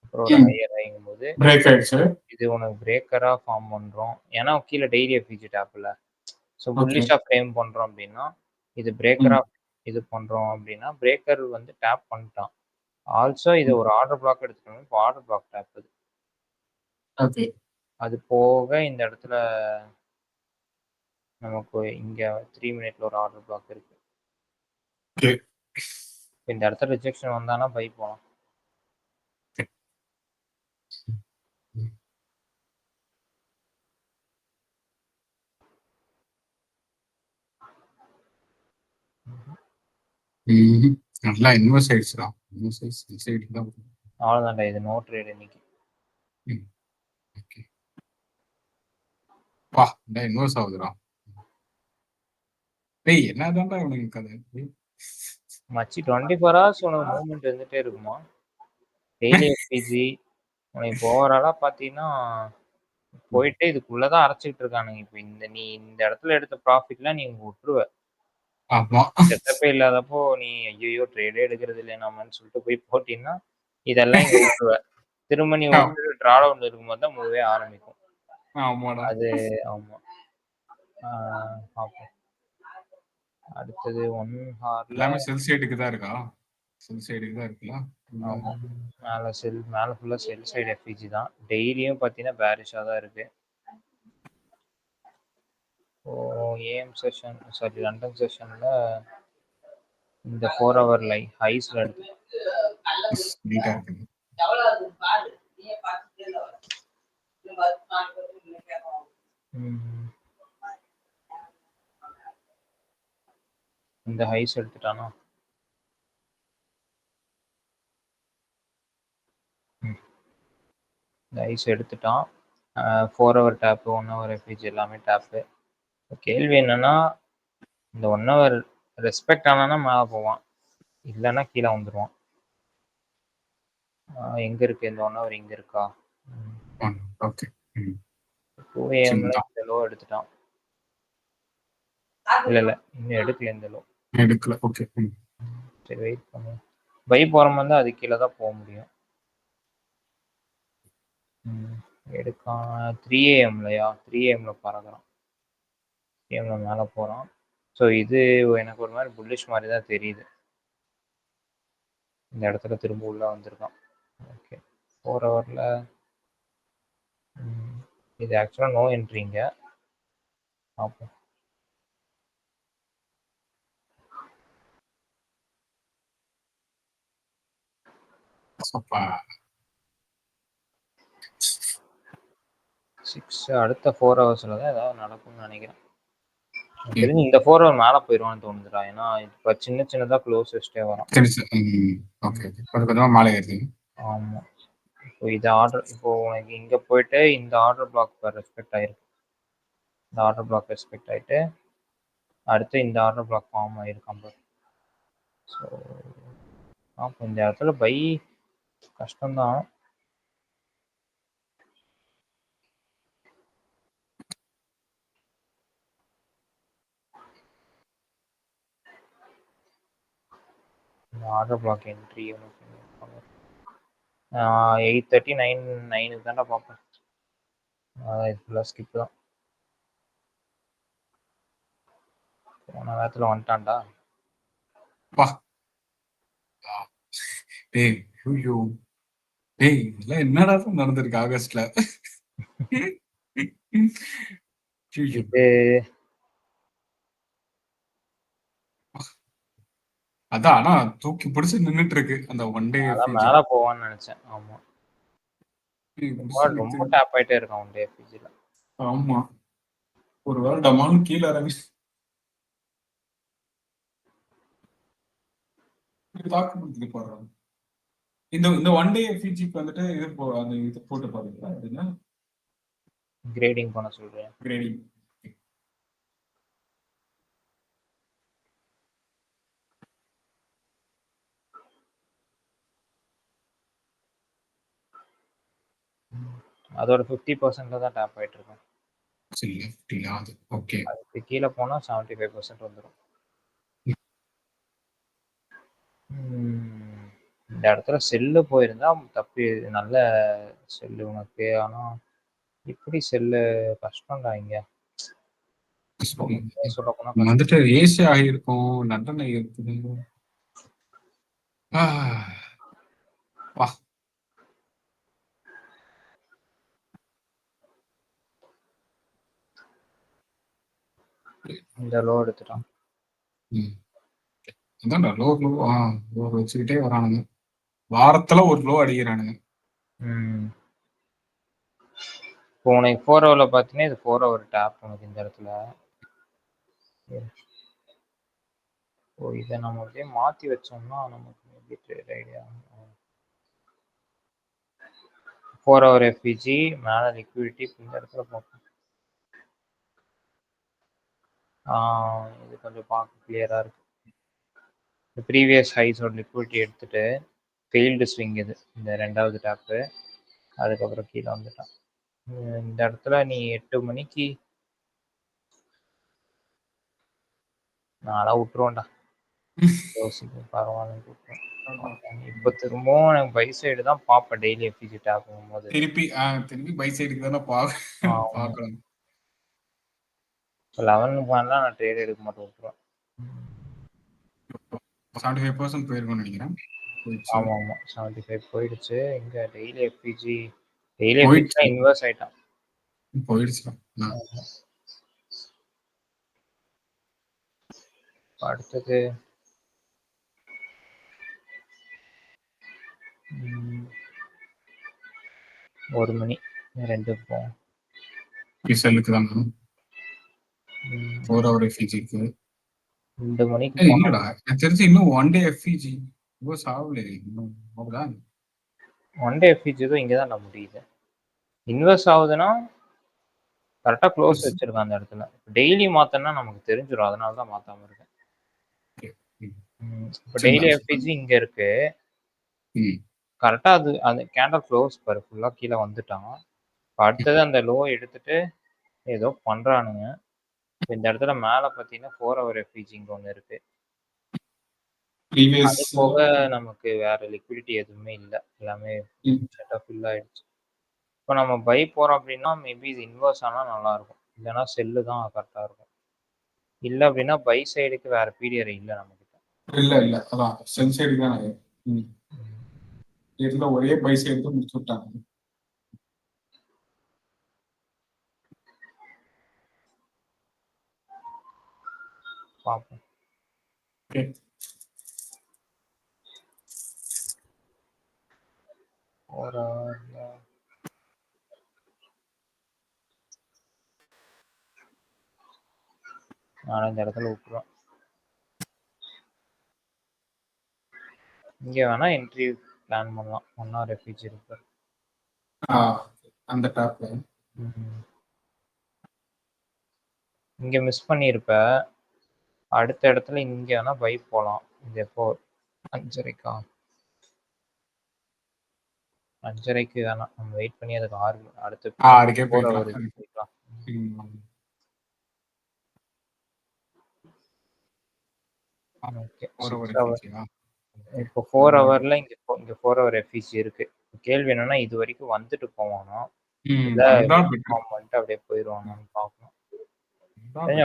அப்புறம் ஒரு ஹையர் ஹைங்கும் போது இது உனக்கு பிரேக்கரா ஃபார்ம் பண்றோம். ஏன்னா கீழே டெய்லி எஃபிஜி டாப்ல ஸோ புல்லிஷா ஃப்ரேம் பண்றோம் அப்படின்னா இது பிரேக்கரா இது பண்றோம் அப்படின்னா பிரேக்கர் வந்து டேப் பண்ணிட்டான். ஆல்சோ இது ஒரு ஆர்டர் பிளாக் எடுத்துக்கணும். இப்போ ஆர்டர் பிளாக் டேப் அது போக இந்த இடத்துல நமக்கு இங்க 3 minute ஒரு ஆர்டர் பிளாக் இருக்கு. இந்த இடத்துல ரிஜெக்ஷன் வந்தானா பை போலாம்.
நல்லா இன்வெஸ்ட் ஆயிடுச்சுடா.
அவ்வளோதான்டா, இது நோ ட்ரேட் இன்னைக்கு.
இன்வெஸ்ட் ஆகுதுடா. டேய் என்னதான்டா இவனுக்கு கதை?
மச்சி 24 hours உனக்கு மூவ்மெண்ட் இருந்துட்டே இருக்குமா? டெய்லி எஃபிஜி உனக்கு ஓவராலா பார்த்தீங்கன்னா போயிட்டு இதுக்குள்ளதான் அரைச்சிட்டு இருக்கானுங்க. இப்போ நீ இந்த இடத்துல எடுத்த ப்ராஃபிட்லாம் நீ விட்டுருவ. செட்டப்பே இல்லாதப்போ நீ ஐயோ ட்ரேடே எடுக்கிறது இல்லை நம்மன்னு சொல்லிட்டு போய் போட்டீங்கன்னா இதெல்லாம் இங்க விட்டுருவ. திரும்ப நீ விட்டு ட்ராட் அவுட் இருக்கும்போது தான் மூவே ஆரம்பிக்கும். அது ஆமா. பார்ப்போம். அடுத்தது 1 hourல
செல் சைடுக்கு தான் இருக்கா? செல் சைடுக்கு தான் இருக்குல்ல?
மேல ஃபுல்லா செல் சைடு எஃபிஜி தான். டெய்லியும் பார்த்தீங்கன்னா பேரிஷா தான் இருக்கு. ஏஎம் செஷன் சாரி லண்டன் செஷன்ல இந்த 4 hour ஹைஸ்ல எடுத்து இந்த ஹைஸ் எடுத்துட்டானா? இந்த ஐஸ் எடுத்துட்டான். 4 hour டேப்பு, 1 hour எஃபிஜி எல்லாமே டேப்பு. கேள்வி என்னன்னா இந்த 1 hour ரெஸ்பெக்ட் ஆனானா மேலே போவான், இல்லைன்னா கீழே வந்துடுவான். எங்க இருக்கு இந்த 1 ஹவர் இங்க இருக்கா?
ஓகே.
2 AM-ல
சரிதான்.
இந்த லோ எடுத்துட்டான். இல்ல. இன்னும் எடுக்கல இந்த லோ.
எடுக்கல. ஓகே.
சரி வெயிட் பண்ணு. பை போற மாரி இருந்தா அதுக்கு கீழ தான் போ முடியும். எடுக்கான் 3 AM-லயா? 3 AM-ல பறக்குறான். 3 AM-ல மேல போறான். ஸோ இது எனக்கு ஒரு மாரி புல்லிஷ் மாரி தான் தெரியுது. இந்த இடத்துல திரும்ப உள்ள வந்திருக்கான். ஓகே. 4 ஹவர்ல இது ஆக்சுவலா நோ என்ட்ரிங்க. பார்ப்போம்.
அப்பா
6 அடுத்த 4 ஹவர்ஸ்ல தான் ஏதாவது நடக்கும்னு நினைக்கிறேன். எனக்கு தெரிஞ்சு இந்த 4 ஹவர் மேல போயிருவான்னு தோணுதுடா. ஏன்னா இப்ப சின்னதா க்ளோஸ் வச்சுட்டே வரான்.
ஓகே. கொஞ்சமா மேலே ஏறுது.
ஆமா. இப்போ இப்போ உனக்கு இங்க போயிட்டு இந்த ஆர்டர் பிளாக் ரெஸ்பெக்ட் ஆயிருக்கு. இந்த ஆர்டர் பிளாக் ரெஸ்பெக்ட் ஆயிட்டு அடுத்து இந்த ஆர்டர் பிளாக் ஃபார்ம் ஆயிருக்கான் பாரு. ஸோ அப்போ இந்த இடத்துல பை கஷ்டம்தான். இந்த ஆர்டர் பிளாக் என்ட்ரி 8:30 9 தான்டா பார்ப்பேன். இது ஃபுல்லாக ஸ்கிப் தான். போன நேரத்தில் வந்துட்டான்டா.
டேய் ஐயோ டேய் இதெல்லாம் என்னடா நடந்திருக்கு ஆகஸ்ட்ல?
இது
அதான் ஆனா தூக்கி பிடிச்சு நின்னுட்டு இருக்கு அந்த ஒன் டே
அதான் மேலே போவான்னு நினைச்சேன். ஆமா ரொம்ப டேப் ஆயிட்டே இருக்கான் ஒன் டே எஃபிஜில.
ஆமா ஒரு வேளை டமாலும் கீழே இறங்கி தாக்கு முடிஞ்சு போடுறாங்க. இந்த ஒன் டே எஃபிஜிக்கு வந்துட்டு இது போட்டு பாருங்களா அப்படின்னா
கிரேடிங் பண்ண சொல்றேன்.
கிரேடிங்
அதோட 50% தான் டேப் ஆயிட்டு இருக்கும்.
ஓகே.
அதுக்கு கீழே போனா 75% வந்துடும். இந்த இடத்துல செல்லு போயிருந்தா தப்பி நல்ல செல்லு உனக்கு. ஆனா இப்படி செல்லு கஷ்டம்டா இங்க. சொல்லப்போனா
வந்துட்டு ஏசி ஆகியிருக்கும் நல்லெண்ணெய் இருக்குது. வா
இந்த லோ எடுத்துட்டான்.
அதான்டா லோ வச்சுக்கிட்டே வரானுங்க. வாரத்துல ஒரு லோ அடிக்கிறானுங்க.
இப்போ உனக்கு 4 ஹவர்ல பார்த்தீங்கன்னா இது 4 ஹவர் டேப் உனக்கு இந்த இடத்துல. ஓ இதை நம்ம அப்படியே மாற்றி வச்சோம்னா நமக்கு எப்படி ட்ரேட் ஐடியா. 4 ஹவர் எஃபிஜி மேலே லிக்விடிட்டி இந்த இடத்துல பார்ப்போம். இது கொஞ்சம் பார்க்க கிளியராக இருக்கு. இந்த ப்ரீவியஸ் ஹைஸோட லிக்விடிட்டி எடுத்துட்டு ஃபெயில்டு ஸ்விங் இது இந்த ரெண்டாவது டேப்பு. அதுக்கப்புறம் கீழே வந்துட்டான். இந்த இடத்துல நீ 8 மணிக்கு நான்லாம் விட்டுருவோம்டா. யோசிக்க பரவாயில்லன்னு விட்டுருவேன். இப்போ திரும்பவும் எனக்கு பை சைடு தான் பார்ப்பேன் டெய்லி எஃபிஜி டேப் போகும்போது.
திருப்பி பை சைடுக்கு தானே பார்க்கணும்.
11 பாயிண்ட்லாம் நான் ட்ரேட் எடுக்க மாட்டேன், விட்டுருவேன்.
75% போயிருக்கும்னு நினைக்கிறேன்.
ஆமா 75 போயிடுச்சு. இங்க டெய்லி எஃபிஜி இன்வெர்ஸ் ஆயிட்டான்.
போயிடுச்சு.
அடுத்தது 1 மணி 2 போகும்.
செல்லுக்கு தான் 4 ஹவர் எஃபிஜிக்கு
2 மணிக்கு
இல்லடா எனக்கு தெரிஞ்சு இன்னும் ஒன் டே எஃபிஜி சாவலே இன்னும் அவ்வளோதான்.
ஒன் டே எஃபிஜி தான் இங்கே தான் முடியுது. இன்வெர்ஸ் ஆகுதுன்னா கரெக்டாக க்ளோஸ் வச்சிருக்கேன் அந்த இடத்துல. டெய்லி மாத்தனா நமக்கு தெரிஞ்சிடும். அதனால தான் மாத்தாம இருக்கேன். இப்போ டெய்லி எஃபிஜி இங்க இருக்கு. கரெக்டா அது அந்த கேண்டில் க்ளோஸ் பாரு ஃபுல்லா கீழ வந்துட்டான். அடுத்தது அந்த லோ எடுத்துட்டு ஏதோ பண்றானுங்க. இந்த இடத்துல மேல பார்த்தீங்கன்னா 4 ஹவர் எஃப்இஜிங்க ஒண்ணு இருக்கு.
ப்ரீவியஸ்
அது போக நமக்கு வேற லிக்விடிட்டி எதுவுமே இல்ல. எல்லாமே ஷட் ஃபில் ஆயிடுச்சு. இப்போ நம்ம பை போறோம் அப்படின்னா, மேபி இது இன்வெர்ஸ் ஆனா நல்லாருக்கும். இல்லன்னா செல்லு தான் கரெக்ட்டா இருக்கும். இல்ல அப்படின்னா பை சைடுக்கு வேற பிடிஆர் இல்ல நம்மகிட்ட.
இல்ல. அதான் செல் சைடு தான் அது. இதுல ஒரே பை சைடு தான் முடிச்சு விட்டாங்க.
பார்ப்போம்.
ஓகே.
ஒரு நான் இந்த இடத்துல விட்டுருவேன். இங்க வேணா என்ட்ரி பிளான் பண்ணலாம். 1 ஹவர் எஃப்இஜி இருக்கு.
அந்த டாப்ல
இங்க மிஸ் பண்ணியிருப்ப. அடுத்த இடத்துல இங்க வேணா பை போலாம். இது எப்போ 5:30க்கா? 5:30க்கு வேணாம். நம்ம வெயிட் பண்ணி அதுக்கு 6 அடுத்து
அதுக்கே
4
போய்க்கலாம்.
ஹவர் போய்க்கலாம். ஓகே. 6 ஹவர். இப்போ 4 ஹவர்ல இங்க 4 ஹவர் எஃப்இசி இருக்கு. கேள்வி என்னன்னா இது வரைக்கும் வந்துட்டு போவானா? இல்ல இன்ஃபார்ம் பண்ணிட்டு அப்படியே போயிருவானான்னு பார்க்கணும்.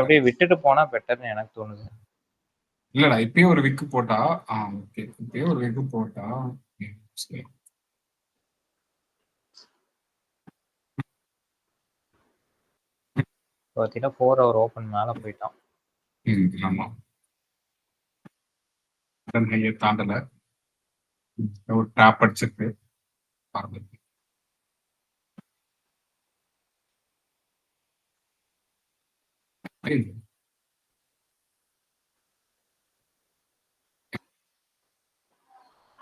அப்படியே விட்டுட்டு போனா பெட்டர்னு எனக்கு தோணுது.
இல்லடா இப்பயே ஒரு விக்கு போட்டா ஓகே இப்பயே ஒரு விக்கு போட்டா
பார்த்தீங்கன்னா 4 ஹவர் ஓப்பன் மேல போயிட்டான்.
ஆமா தாண்டல ஒரு ட்ராப் அடிச்சிருக்கு.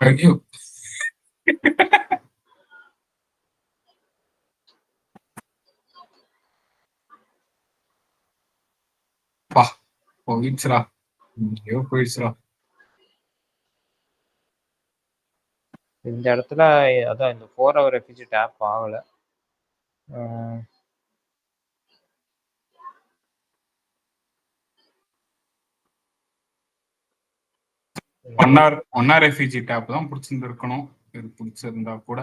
ஐயோ பா போயிடுச்சுடா. ஐயோ போயிடுச்சுடா.
இந்த இடத்துல அதான் இந்த 4 ஹவர் எஃப்இசி டேப் ஆகல.
ஒன் ஆர் எஃப்இஜி டேப் தான் பிடிச்சிருந்துருக்கணும். இது பிடிச்சிருந்தா கூட.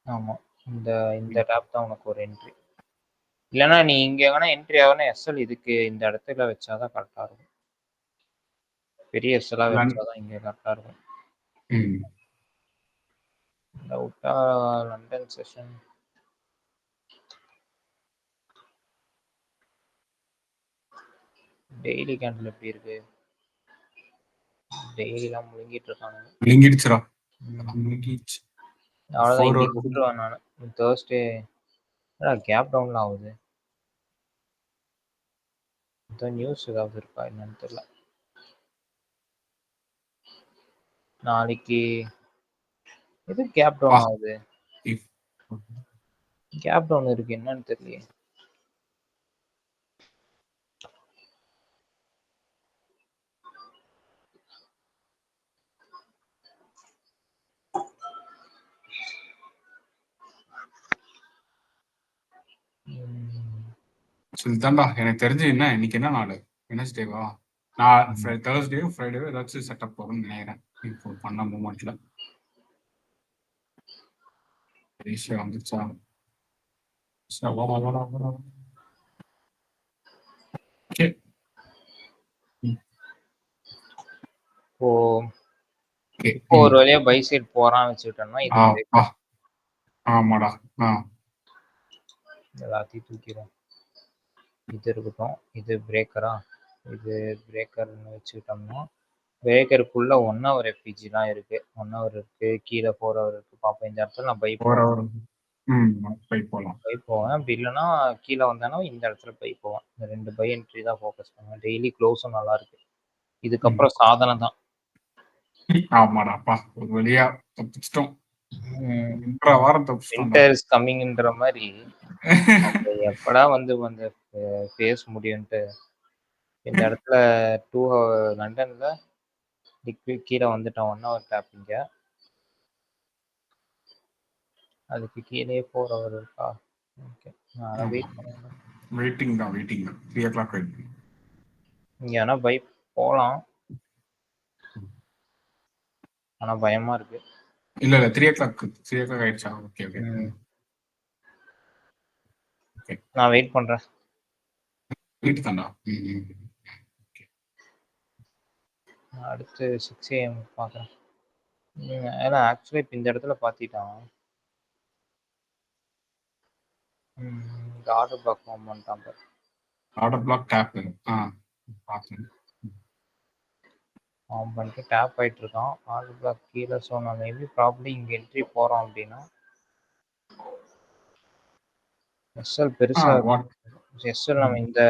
ஆமா இந்த டேப் தான் உனக்கு ஒரு என்ட்ரி. இல்லைன்னா நீ இங்க வேணா என்ட்ரி ஆகணும். எஸ்எல் இதுக்கு இந்த இடத்துல வச்சாதான் கரெக்டா இருக்கும். பெரிய எஸ்எல்லா வச்சாதான் இங்க கரெக்டா இருக்கும். விட்டா லண்டன் செஷன் டெய்லி கேண்டில் எப்படி இருக்கு? டெய்லிலாம் முழுங்கிட்டு இருக்காங்க.
முழுங்கிடுச்சுடா.
அவ்வளோதான் இன்னைக்கு விட்டுருவேன் நான். தேர்ஸ்டே கேப் டவுன்ல ஆகுது. நியூஸ் ஏதாவது இருக்கா என்னன்னு தெரியல. நாளைக்கு எது கேப் டவுன் ஆகுது? கேப் டவுன் இருக்கு என்னன்னு தெரியல.
சொல்லித்தான்டா எனக்கு தெரிஞ்சு என்ன இன்னைக்கு என்ன நாள்? வெனஸ்டேவா? நான் தேர்ஸ்டேவோ ஃப்ரைடேவோ ஏதாச்சும் செட்டப் போகணும்னு நினைக்கிறேன். இப்போ பண்ண மூமெண்ட்ல ஈஸியா வந்துச்சா?
இப்போ ஒரு வழியா பை சைட் போறான்னு வச்சுக்கிட்டோம்னா இது
ஆமாடா.
எல்லாத்தையும் தூக்கிடும். இது இருக்கட்டும். இது பிரேக்கரா? இது பிரேக்கர்னு வச்சுக்கிட்டோம்னா பிரேக்கருக்குள்ள 1 ஹவர் எஃப்இஜி தான் இருக்கு. 1 ஹவர் இருக்கு. கீழே 4 ஹவர் இருக்கு. பார்ப்போம் இந்த இடத்துல நான் பை போவேன். பை போவேன். அப்படி இல்லைன்னா கீழே வந்தேன்னா இந்த இடத்துல பை போவேன். இந்த 2 பை என்ட்ரி தான் ஃபோக்கஸ் பண்ணுவேன். டெய்லி க்ளோஸும் நல்லா இருக்கு. இதுக்கப்புறம் சாதனை தான்.
ஆமாடாப்பா ஒரு வழியா தப்பிச்சிட்டோம். வாரம் தப்பிச்சிட்டோம்.
வின்டர் இஸ் கம்மிங்ன்ற மாதிரி எப்படா வந்து அந்த ஃபேஸ் முடியும்ட்டு இந்த இடத்துல 2 லண்டன்ல கீழே வந்துட்டோம். 1 ஹவர் டேப்பிங்க. அதுக்கு கீழயே 4 ஹவர் இருக்கா? ஓகே. நான் வெயிட்
ஆமா.
பண்ணுவேன்.
வெயிட்டிங் தான் 3 o'clock வெயிட் பண்ணு.
இங்க ஆனா பை போலாம். ஆனா பயமா இருக்கு.
இல்ல 3 o'clock ஆயிடுச்சா? Okay okay.
ம்.
ஓகே.
நான் வெயிட் பண்றேன்.
வெயிட் தான்டா.
நான் அடுத்து 6 AM பார்க்குறேன். ஏன்னா ஆக்சுவலி இப்போ இந்த இடத்துல பார்த்திட்டான். இந்த ஆர்டர் பிளாக் ஃபார்ம் பண்ணிட்டான் பாரு.
Order block tape. பார்த்தேன்.
ஃபார்ம் பண்ணிட்டு டேப் ஆகிட்டு இருக்கான். ஆர்டர் பிளாக் கீழே. ஸோ நான் மேபி ப்ராப்ளி இங்கே என்ட்ரி போகிறோம் அப்படின்னா எஸ்எல் பெருசாக
வாட்
எஸ்எல் நம்ம இந்த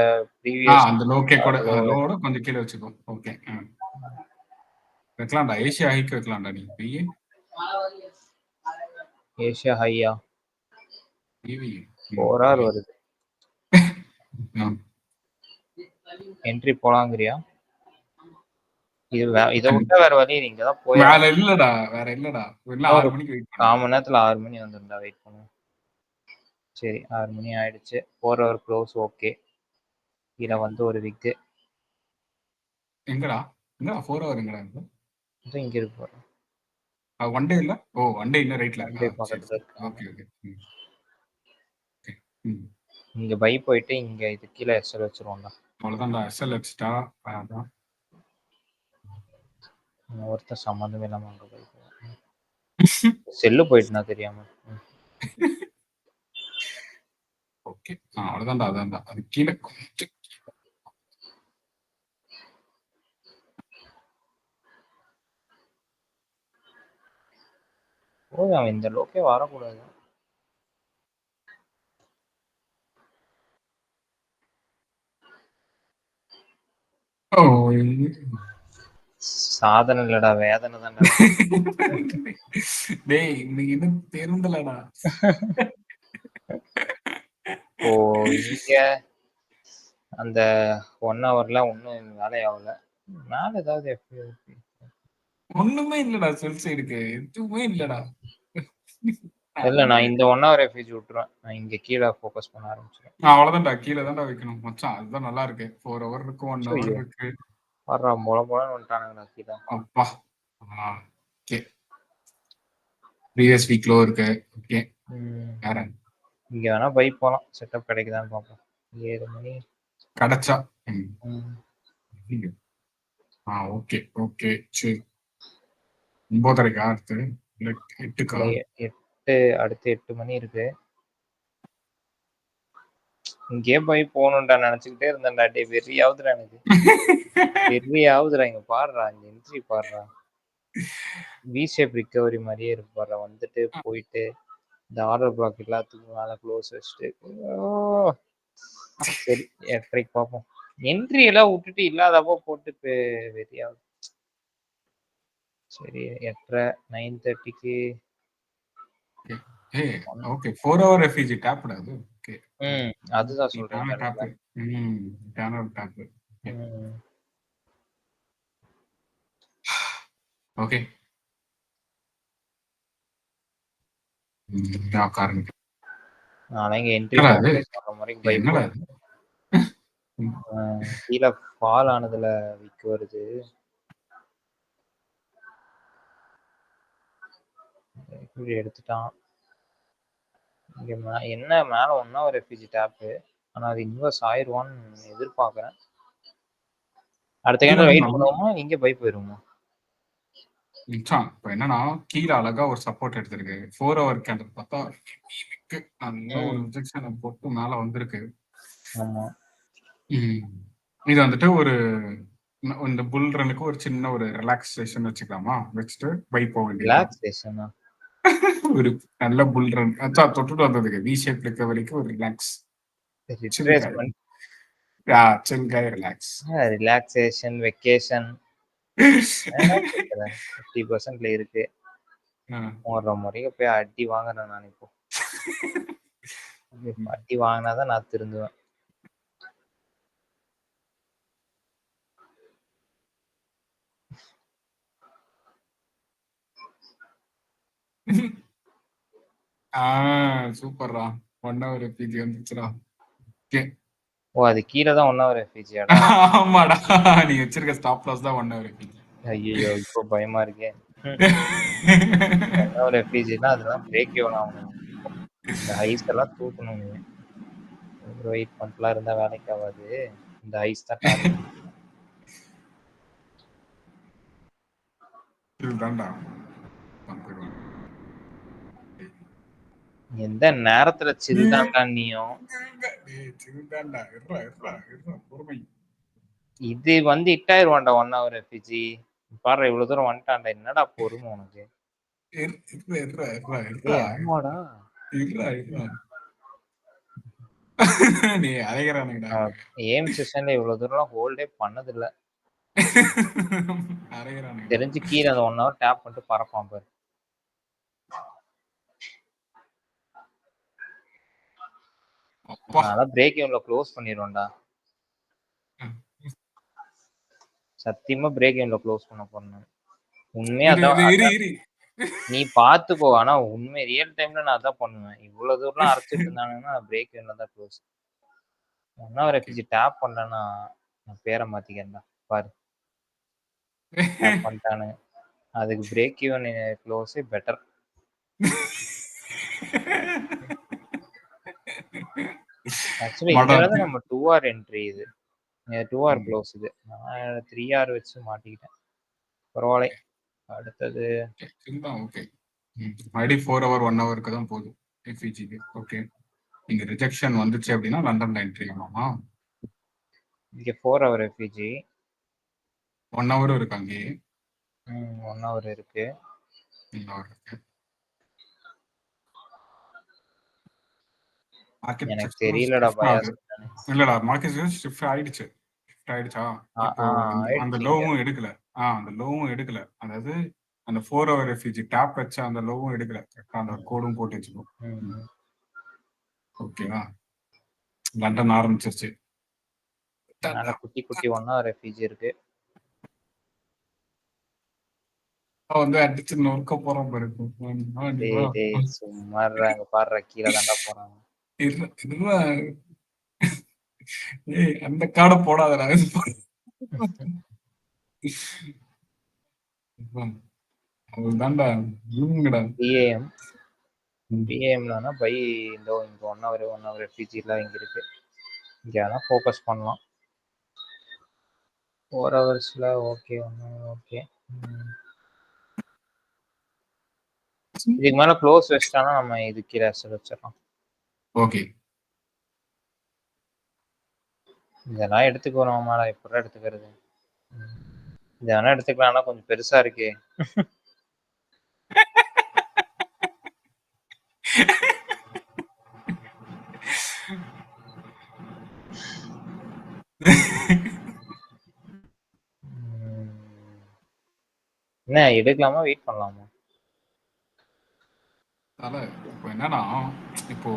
ப்ரீவியஸ்
அந்த லோக்கே கூட லோட கொஞ்சம் கீழே வச்சுக்கோ. ஓகே. வைக்கலாம்டா. ஏசியா ஹைக்கு வைக்கலாம்டா. நீ பிஏ
ஏஷியா ஹையா
டிவி
4 hour வருது. என்ட்ரி போலாங்கிறியா? இதை விட்டா வேற வழி இங்க தான் போய்
வேற இல்லடா. இன்னும் 6 மணிக்கு வெயிட் பண்ணு.
1/4 மணி நேரத்துல 6 மணி வந்துருந்தா வெயிட் பண்ணுவோம். சரி 6 மணி ஆயிடுச்சு. 4 hour க்ளோஸ். ஓகே. இதில் வந்து ஒரு விக்கு
எங்கடா 4 hour எங்கடா இருக்கு?
இங்க இருக்கு பாரு.
ஒன் டே இல்ல. ஒன் டே இல்ல ரைட்ல.
ஒன் டே பக்கத்துல இருக்கு.
Okay okay.
இங்க பை போயிட்டு இங்க இது கீழே எஸ்எல் வச்சிருவோம்டா.
அவ்வளவுதான்டா. எஸ்எல் வச்சுட்டா அதான்.
ஒருத்தர் சம்மந்தமே இல்லாம அங்க பை செல்லு போயிட்டுனா தெரியாம.
ஓகே. அவ்வளவுதான்டா. அதான்டா. அது கீழே கொஞ்சம்
அவன் இந்த லோக்கே வரக்கூடாது. சாதனை இல்லடா, வேதனை தான்டா.
டேய் இன்னைக்கு இன்னும் தெரிந்தலடா.
ஓ இங்க அந்த 1 hourல ஒன்றும் வேலையாகல. மேலே ஏதாவது
ஒண்ணுமே இல்லடா. செல் சைடுக்கு எதுவுமே இல்லடா.
இல்ல நான் இந்த 1 hour எஃப்யூஜி விட்டுருவேன். நான் இங்க கீழே ஃபோக்கஸ் பண்ண ஆரம்பிச்சிடுவேன்.
அவ்வளவுதான்டா. கீழே தான்டா வைக்கணும் மச்சான். அதுதான் நல்லா இருக்கு. 4 hour இருக்கு, 1 hour இருக்கு.
வர்றா மொளன்னு வந்துட்டானுங்கடா கீழே.
அப்பா. ஓகே. ப்ரீவியஸ் வீக் லோ இருக்கு. ஓகே. வேற
இங்க வேணா பை போலாம். செட்டப் கிடைக்குதான்னு பார்ப்போம். 7 மணி
கிடைச்சா. Okay okay. சரி 9:30 அடுத்து 8க்கா?
8 அடுத்து 8 மணி இருக்கு. இங்கே போய் போகணும்டா நினைச்சுக்கிட்டே இருந்தேன்டா. டே வெறியாவதுடா எனக்கு. வெறியாவதுடா. இங்க பாடுறா, இந்த என்ட்ரி பாடுறா. வி ஷேப் ரிகவரி மாதிரியே இருக்கு பாடுறா. வந்துட்டு போயிட்டு இந்த ஆர்டர் பிளாக் எல்லாத்துக்கும் மேலே க்ளோஸ் வச்சுட்டு. சரி 8:30க்கு பார்ப்போம். என்ட்ரி எல்லாம் விட்டுட்டு இல்லாதப்போ போட்டு வெறியாவது. சரி 8:30 9:30க்கு.
ஓகே 4 hour ரெஃப்யூஜி டேப்டா அது. ஓகே.
அதுதான் சொல்றேன்.
டேப். டேனர் டேப். ஓகே. காரணம்
நானே இங்க என்ட்ரி போடுற மாதிரி பை கீழே ஃபால் ஆனதுல விக்கு வருது. இப்படி எடுத்துட்டான். இங்க என்ன மேல 1 hour ரெஃப்யூஜி டேப்பு. ஆனா அது இன்வெர்ஸ் ஆயிடுவான்னு எதிர்பார்க்கறேன். அடுத்த கேண்டில் வெயிட் பண்ணுவோமா, இங்க பை போயிருவோமா?
இப்போ என்னன்னா கீழே அழகா ஒரு சப்போர்ட் எடுத்திருக்கு. 4 hour கேண்டில் பார்த்தா நல்ல ஒரு ரிஜெக்ஷன் போட்டு மேல வந்திருக்கு.
ஆமா.
இது வந்துட்டு ஒரு இந்த புல் ரனுக்கு ஒரு சின்ன ஒரு ரிலாக்ஸேஷன் வச்சுக்கலாமா? வச்சுட்டு பை போக வேண்டியது.
ரிலாக்ஸேஷனா?
ஒரு நல்ல புல் ரன் அச்சா தொட்டுட்டு வந்ததுக்கு வி ஷேப் ரிகவரிக்கு ஒரு ரிலாக்ஸ்.
ரிட்ரேஸ்மென்ட்.
சில் கை ரிலாக்ஸ்.
ரிலாக்ஸேஷன் வெக்கேஷன் 50%ல இருக்கு. ஒரு முறைக்கு போய் அடி வாங்குறேன் நான். இப்போ அடி வாங்கினாதான் நான் திருந்துவேன்.
சூப்பர்ரா. 1 ஹவர் எஃபிஜி வந்துச்சுடா. ஓகே.
ஓ அது கீழே தான் 1 ஹவர் எஃபிஜியாடா?
ஆமாடா. நீ வச்சிருக்க ஸ்டாப் லாஸ் தான் 1 ஹவர் எஃபிஜி.
ஐயோ இப்போ பயமா இருக்கே. 1 ஹவர் எஃபிஜினா அதெல்லாம் பிரேக் எவன் ஆகணும். இந்த ஹைஸ் எல்லாம் தூக்கணும் நீ. வெயிட் பண்ணலாம் இருந்தா வேலைக்கு ஆகாது. இந்த ஹைஸ் தான் டார்கெட்.
இதுதான்டா.
எந்த நேரத்துல சில்தாண்டா நீயும்?
சில்தான்டா. இருடா இருடா இருடா பொறுமை.
இது வந்து ஹிட் ஆயிருவான்டா 1 ஹவர் எஃபிஜி. பாரு இவ்வளவு தூரம் வந்துட்டான்டா. என்னடா பொறுமை உனக்கு? ஆமாடா.
நீ அரைகிறானுங்கடா.
ஏம் செஷன்ல இவ்வளவு தூரம் ஹோல்டே பண்ணதில்ல.
அரைகிறானுங்க.
தெரிஞ்சு கீழே அந்த 1 ஹவர் டேப் பண்ணிட்டு பறப்பான் பாரு. அதனால பிரேக் இவன்ல க்ளோஸ் பண்ணிடுவோம்டா. சத்தியமா பிரேக் இவன்ல க்ளோஸ் பண்ண போறேன். உண்மையா நீ பாத்துக்கோ. ஆனா உண்மை ரியல் டைம்ல நான் அதான் பண்ணுவேன். இவ்வளவு தூரம் அரைச்சிட்டு இருந்தானுங்கன்னா பிரேக் இவன்ல தான் க்ளோஸ். 1 ஹவர் எஃபிஜி டேப் பண்ணலன்னா நான் பேரை மாத்திக்கிறேன்டா. பாரு டேப் பண்ணிட்டானுங்க. அதுக்கு பிரேக் ஈவன் க்ளோஸே பெட்டர். ஆக்சுவலி இதுல வந்து நம்ம 2 ஹவர் என்ட்ரி இது. 2 ஹவர் க்ளோஸ் இது. நான் 3 ஹவர் வச்சு மாட்டிக்கிட்டேன். பரவாயில்லை. அடுத்தது
ஓகே. மறுபடி 4 ஹவர் 1 ஹவருக்கு தான் போகுது எஃபிஜிக்கு. ஓகே. இங்க ரிஜெக்ஷன் வந்துச்சு அப்படின்னா லண்டன்ல என்ட்ரி ஆகலாமா?
இங்க 4 ஹவர் எஃபிஜி.
1 ஹவர் இருக்கு அங்கே.
1 ஹவர் இருக்கு. எனக்கு தெரியலடா பயாஸ்.
இல்லடா மார்க்கெட் ஷிஃப்ட் ஆயிடுச்சு. ஆயிடுச்சா? இப்போ அந்த லோவும் எடுக்கல. அந்த லோவும் எடுக்கல. அதாவது அந்த 4 ஹவர் எஃபிஜி டேப் வச்ச அந்த லோவும் எடுக்கல. கரெக்டா அந்த கோடும் போட்டு வச்சுக்கோ. ஓகேவா? லண்டன் ஆரம்பிச்சிருச்சு.
குட்டி குட்டி 1 ஹவர் எஃபிஜி இருக்கு.
வந்து அடிச்சு நொறுக்க போறோம் பாரு.
சும்மா அங்க பாடுற கீழே தாண்டா போறாங்க.
அந்த கார்டை போடாதடா. தான்டா
பிஏஎம் பிஏஎம்லனா பை இந்த 1 ஹவர் எஃபிஜிலாம் இங்க இருக்கு. இங்க வேணா ஃபோக்கஸ் பண்ணலாம். 4 ஹவர்ஸ்ல ஓகே. ஓகே. இதுக்கு மேல க்ளோஸ் வச்சிட்டானா நம்ம இது கீழே வச்சிடலாம்.
ஓகே.
இதெல்லாம் எடுத்துக்கிறோம் மேல எப்படி எடுத்துக்கிறது? இதெல்லாம் எடுத்துக்கலாம்னா கொஞ்சம் பெருசா இருக்கே. என்ன எடுக்கலாமா வெயிட் பண்ணலாமா?
இப்போ என்னன்னா இப்போ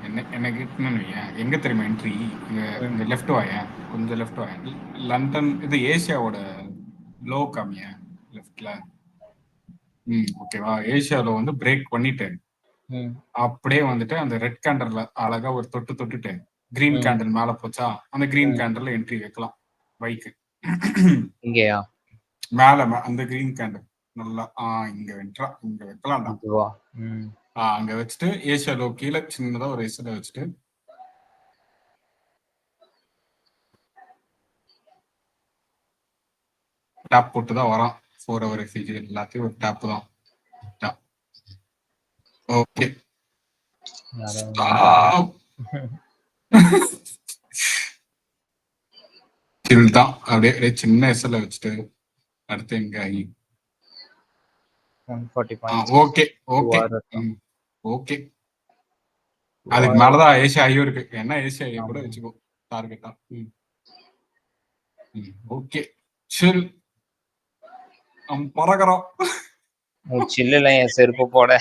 என்ன கேட்கணும்னு எங்க தெரியுமா என்ட்ரி? இங்க லெஃப்ட் வாயேன், கொஞ்சம் லெஃப்ட் வாயேன். லண்டன் இது ஏசியாவோட லோ காமிய லெஃப்ட்ல. ஓகேவா? ஏசியாவில் வந்து பிரேக் பண்ணிட்டு அப்படியே வந்துட்டு அந்த ரெட் கேண்டல்ல அழகா ஒரு தொட்டுட்டு கிரீன் கேண்டில் மேல போச்சா அந்த கிரீன் கேண்டில் என்ட்ரி வைக்கலாம் பைக்கு.
இங்கயா?
மேல அந்த கிரீன் கேண்டில் நல்லா இங்க வைக்கலாம்டா. அங்க வச்சுட்டு ஏசியா லோ கீழே சின்னதா ஒரு எஸ்ல வச்சுட்டு டேப் போட்டு தான் வரான். 4 ஹவர் எஃபிஜி எல்லாத்தையும் ஒரு டேப் தான். ஓகே. தான் அப்படியே சின்ன எஸ்ல வச்சுட்டு அடுத்து எங்க ஓகே ஓகே ஓகே. அதுக்கு மேலதான் ஏசியா ஐயோ இருக்கு. என்ன ஏசியா ஐயோ கூட வச்சுக்கோ டார்கெட்டா. Okay chill பறக்கிறோம்.
சில்லுல என் செருப்பு போட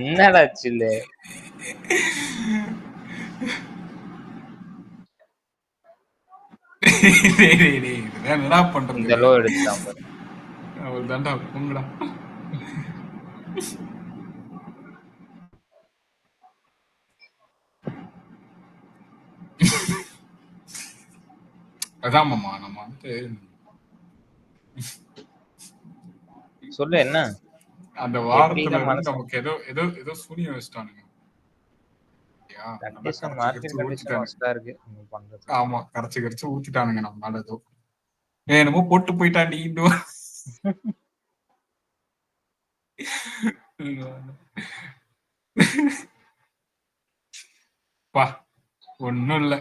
என்னடா சில்லு?
என்னடா பண்றது?
இந்த லோ எடுத்துட்டான் பாரு.
அவ்வளவுதான்டா போங்கடா. அதான் மாமா நம்ம வந்து
சொல்லு என்ன
அந்த
எப்படிதான்
வாரத்துல இருந்து
மனசு
நமக்கு ஏதோ ஏதோ ஏதோ சூனியம் வச்சுட்டானுங்க. சரியா? நல்லா
கண்டிஷன்
கரைச்சு
மார்க்கெட்
கரைச்சு
கண்டிஷன்
ஊத்திட்டானுங்க.
ஒஸ்டா இருக்கு நீங்க பண்றது.
ஆமா, கரைச்சு கரைச்சு ஊத்திட்டானுங்க நம்ம மேல ஏதோ. என்னமோ போட்டு போயிட்டாண்டி இன்னும். பா ஒண்ணும் இல்ல.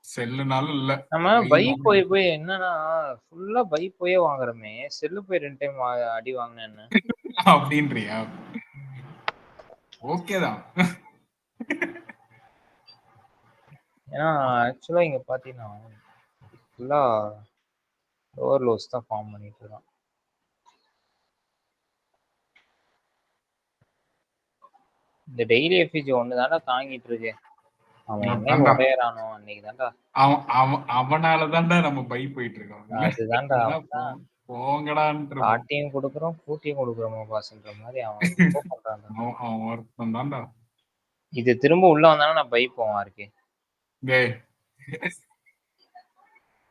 செல்லுனாலும் இல்ல.
நம்ம பை போய் போய் என்னன்னா ஃபுல்லா பை போயே வாங்குறோமே, செல்லு போய் 2 டைம் அடி வாங்கினா என்ன?
அப்படின்றியா? ஓகே தான்.
ஏன்னா ஆக்சுவலா இங்க பாத்தீங்கன்னா ஃபுல்லா லோவர் லோஸ் தான் ஃபார்ம் பண்ணிட்டு இருக்கான். இந்த டெய்லி எஃபிஜி ஒண்ணு தான்டா தாங்கிட்டு இருக்கு. அவன் என்னைக்கு
அதான்டா.
உடையறானோ அன்னைக்கு தான்டா.
அவனால தான்டா நம்ம பை போயிட்டு இருக்கோம்.
அதுதான்டா
இல்லைன்னா
அவன்
போங்கடான்ட்டு இருப்போம்.
காட்டியும் கொடுக்குறோம், கூட்டியும் கொடுக்குறோமா பாஸ்ன்ற மாதிரி அவன் ரொம்ப பண்றான்டா.
அவன் ஒருத்தன் தான்டா.
இது திரும்ப உள்ள வந்தானா நான் பை போவான் இருக்கு.
டேய்.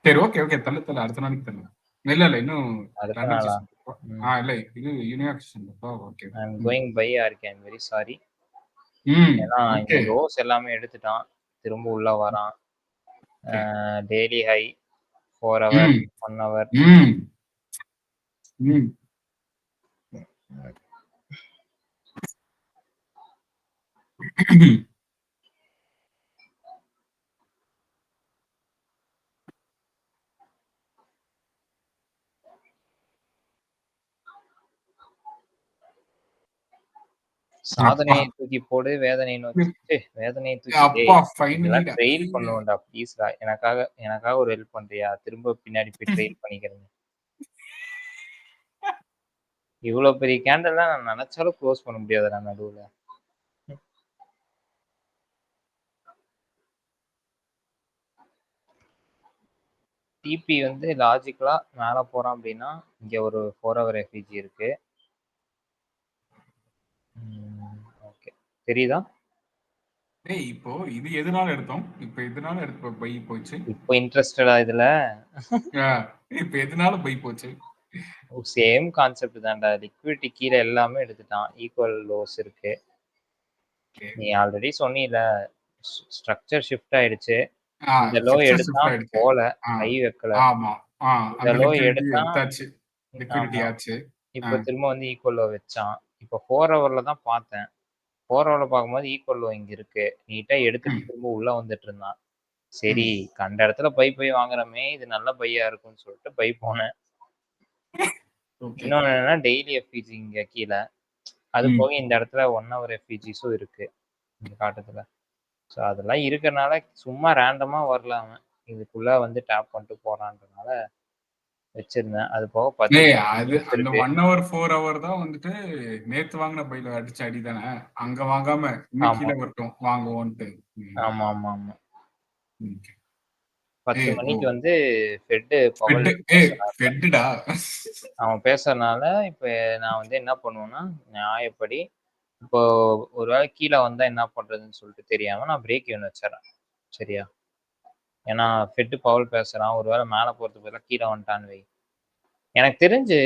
சரி ஓகே ஓகே தள்ளு தள்ளு அடுத்த நாளைக்கு தள்ளு. இல்ல இன்னும்
அடுத்த நாளா?
டிரான்சாக்ஷன் இல்ல இது யூனியாக்ஷன் okay.
I am going by RK. I am very sorry.
ம்
ஏன்னா
ஓகே.
இந்த லோஸ் எல்லாமே எடுத்துட்டான். திரும்ப உள்ள வரான். Daily high 4 hour 1 hour.
ம் ம்
சாதனையை தூக்கி போடு, வேதனையை நோக்கி வேதனையை தூக்கி
அப்பா
இதெல்லாம்
ஃபைனலிடா.
ட்ரெயில் பண்ணுவேன்டா ப்ளீஸ்டா. எனக்காக ஒரு ஹெல்ப் பண்றியா? திரும்ப பின்னாடி போய் ட்ரெயில் பண்ணிக்கிறேன். இவ்வளவு பெரிய கேண்டல்லாம் நான் நினைச்சாலும் க்ளோஸ் பண்ண முடியாதுடா நடுவுல. டிபி வந்து லாஜிக்கலா மேல போறான் அப்படின்னா இங்க ஒரு 4 hour எஃபிஜி இருக்கு. ஓகே தெரியுதா?
டேய் இப்போ இது எதனால எடுத்தோம்? இப்போ எதனால எடுத்த பை போச்சு?
இப்போ இன்ட்ரஸ்டடா இதுல?
இப்போ எதனால பை போச்சு?
சேம் கான்செப்ட் தான்டா. லிக்விடிட்டி கீழ எல்லாமே எடுத்துட்டான். ஈக்குவல் லோஸ் இருக்கு. நீ ஆல்ரெடி சொன்னீல ஸ்ட்ரக்சர் ஷிஃப்ட் ஆயிடுச்சு. இந்த லோ எடுத்தான் போல ஹை வைக்கல.
ஆமா.
இந்த லோ எடுத்தான்
எடுத்தாச்சு. லிக்விடிட்டி
ஆமா.
ஆச்சு.
இப்போ திரும்ப வந்து ஈக்குவல் லோ வச்சான். இப்போ 4 ஹவர்ல தான் பார்த்தேன். 4 ஹவர்ல பார்க்கும்போது ஈக்குவல் லோ இங்க இருக்கு. நீட்டா எடுத்துட்டு திரும்ப உள்ள வந்துட்டு இருந்தான். சரி கண்ட இடத்துல பை வாங்குறமே இது நல்ல பையா இருக்கும்னு சொல்லிட்டு பை போனேன். இன்னொன்னு என்னன்னா டெய்லி எஃபிஜி இங்க கீழே. அது போக இந்த இடத்துல 1 hour எஃபிஜிஸும் இருக்கு இந்த காட்டத்துல. ஸோ அதெல்லாம் இருக்கறனால சும்மா ரேண்டமா வரல அவன். இதுக்குள்ள வந்து டேப் பண்ணிட்டு போறான்றனால வச்சிருந்தேன். அது போக 10
அது அந்த 1 hour 4 hour தான் வந்துட்டு நேத்து வாங்கின பையில அடிச்ச அடி தானே. அங்க வாங்காம இன்னும் கீழே வரட்டும் வாங்குவோன்ட்டு.
ஆமா ஆமா ஆமா.
ம்.
10 மணிக்கு வந்து ஃபெட் பவல் அவன் பேசுறதுனால இப்ப நான் வந்து என்ன பண்ணுவேன்னா நியாயப்படி இப்போ ஒரு வேளை கீழே வந்தா என்ன பண்றதுன்னு சொல்லிட்டு தெரியாம நான் பிரேக் ஈவன் வச்சிடறேன். சரியா? ஏன்னா ஃபெட் பவல் பேசுறான். ஒரு வேளை மேலே போறதுக்கு பதிலாக கீழே வந்துட்டான்னு வை. எனக்கு தெரிஞ்சு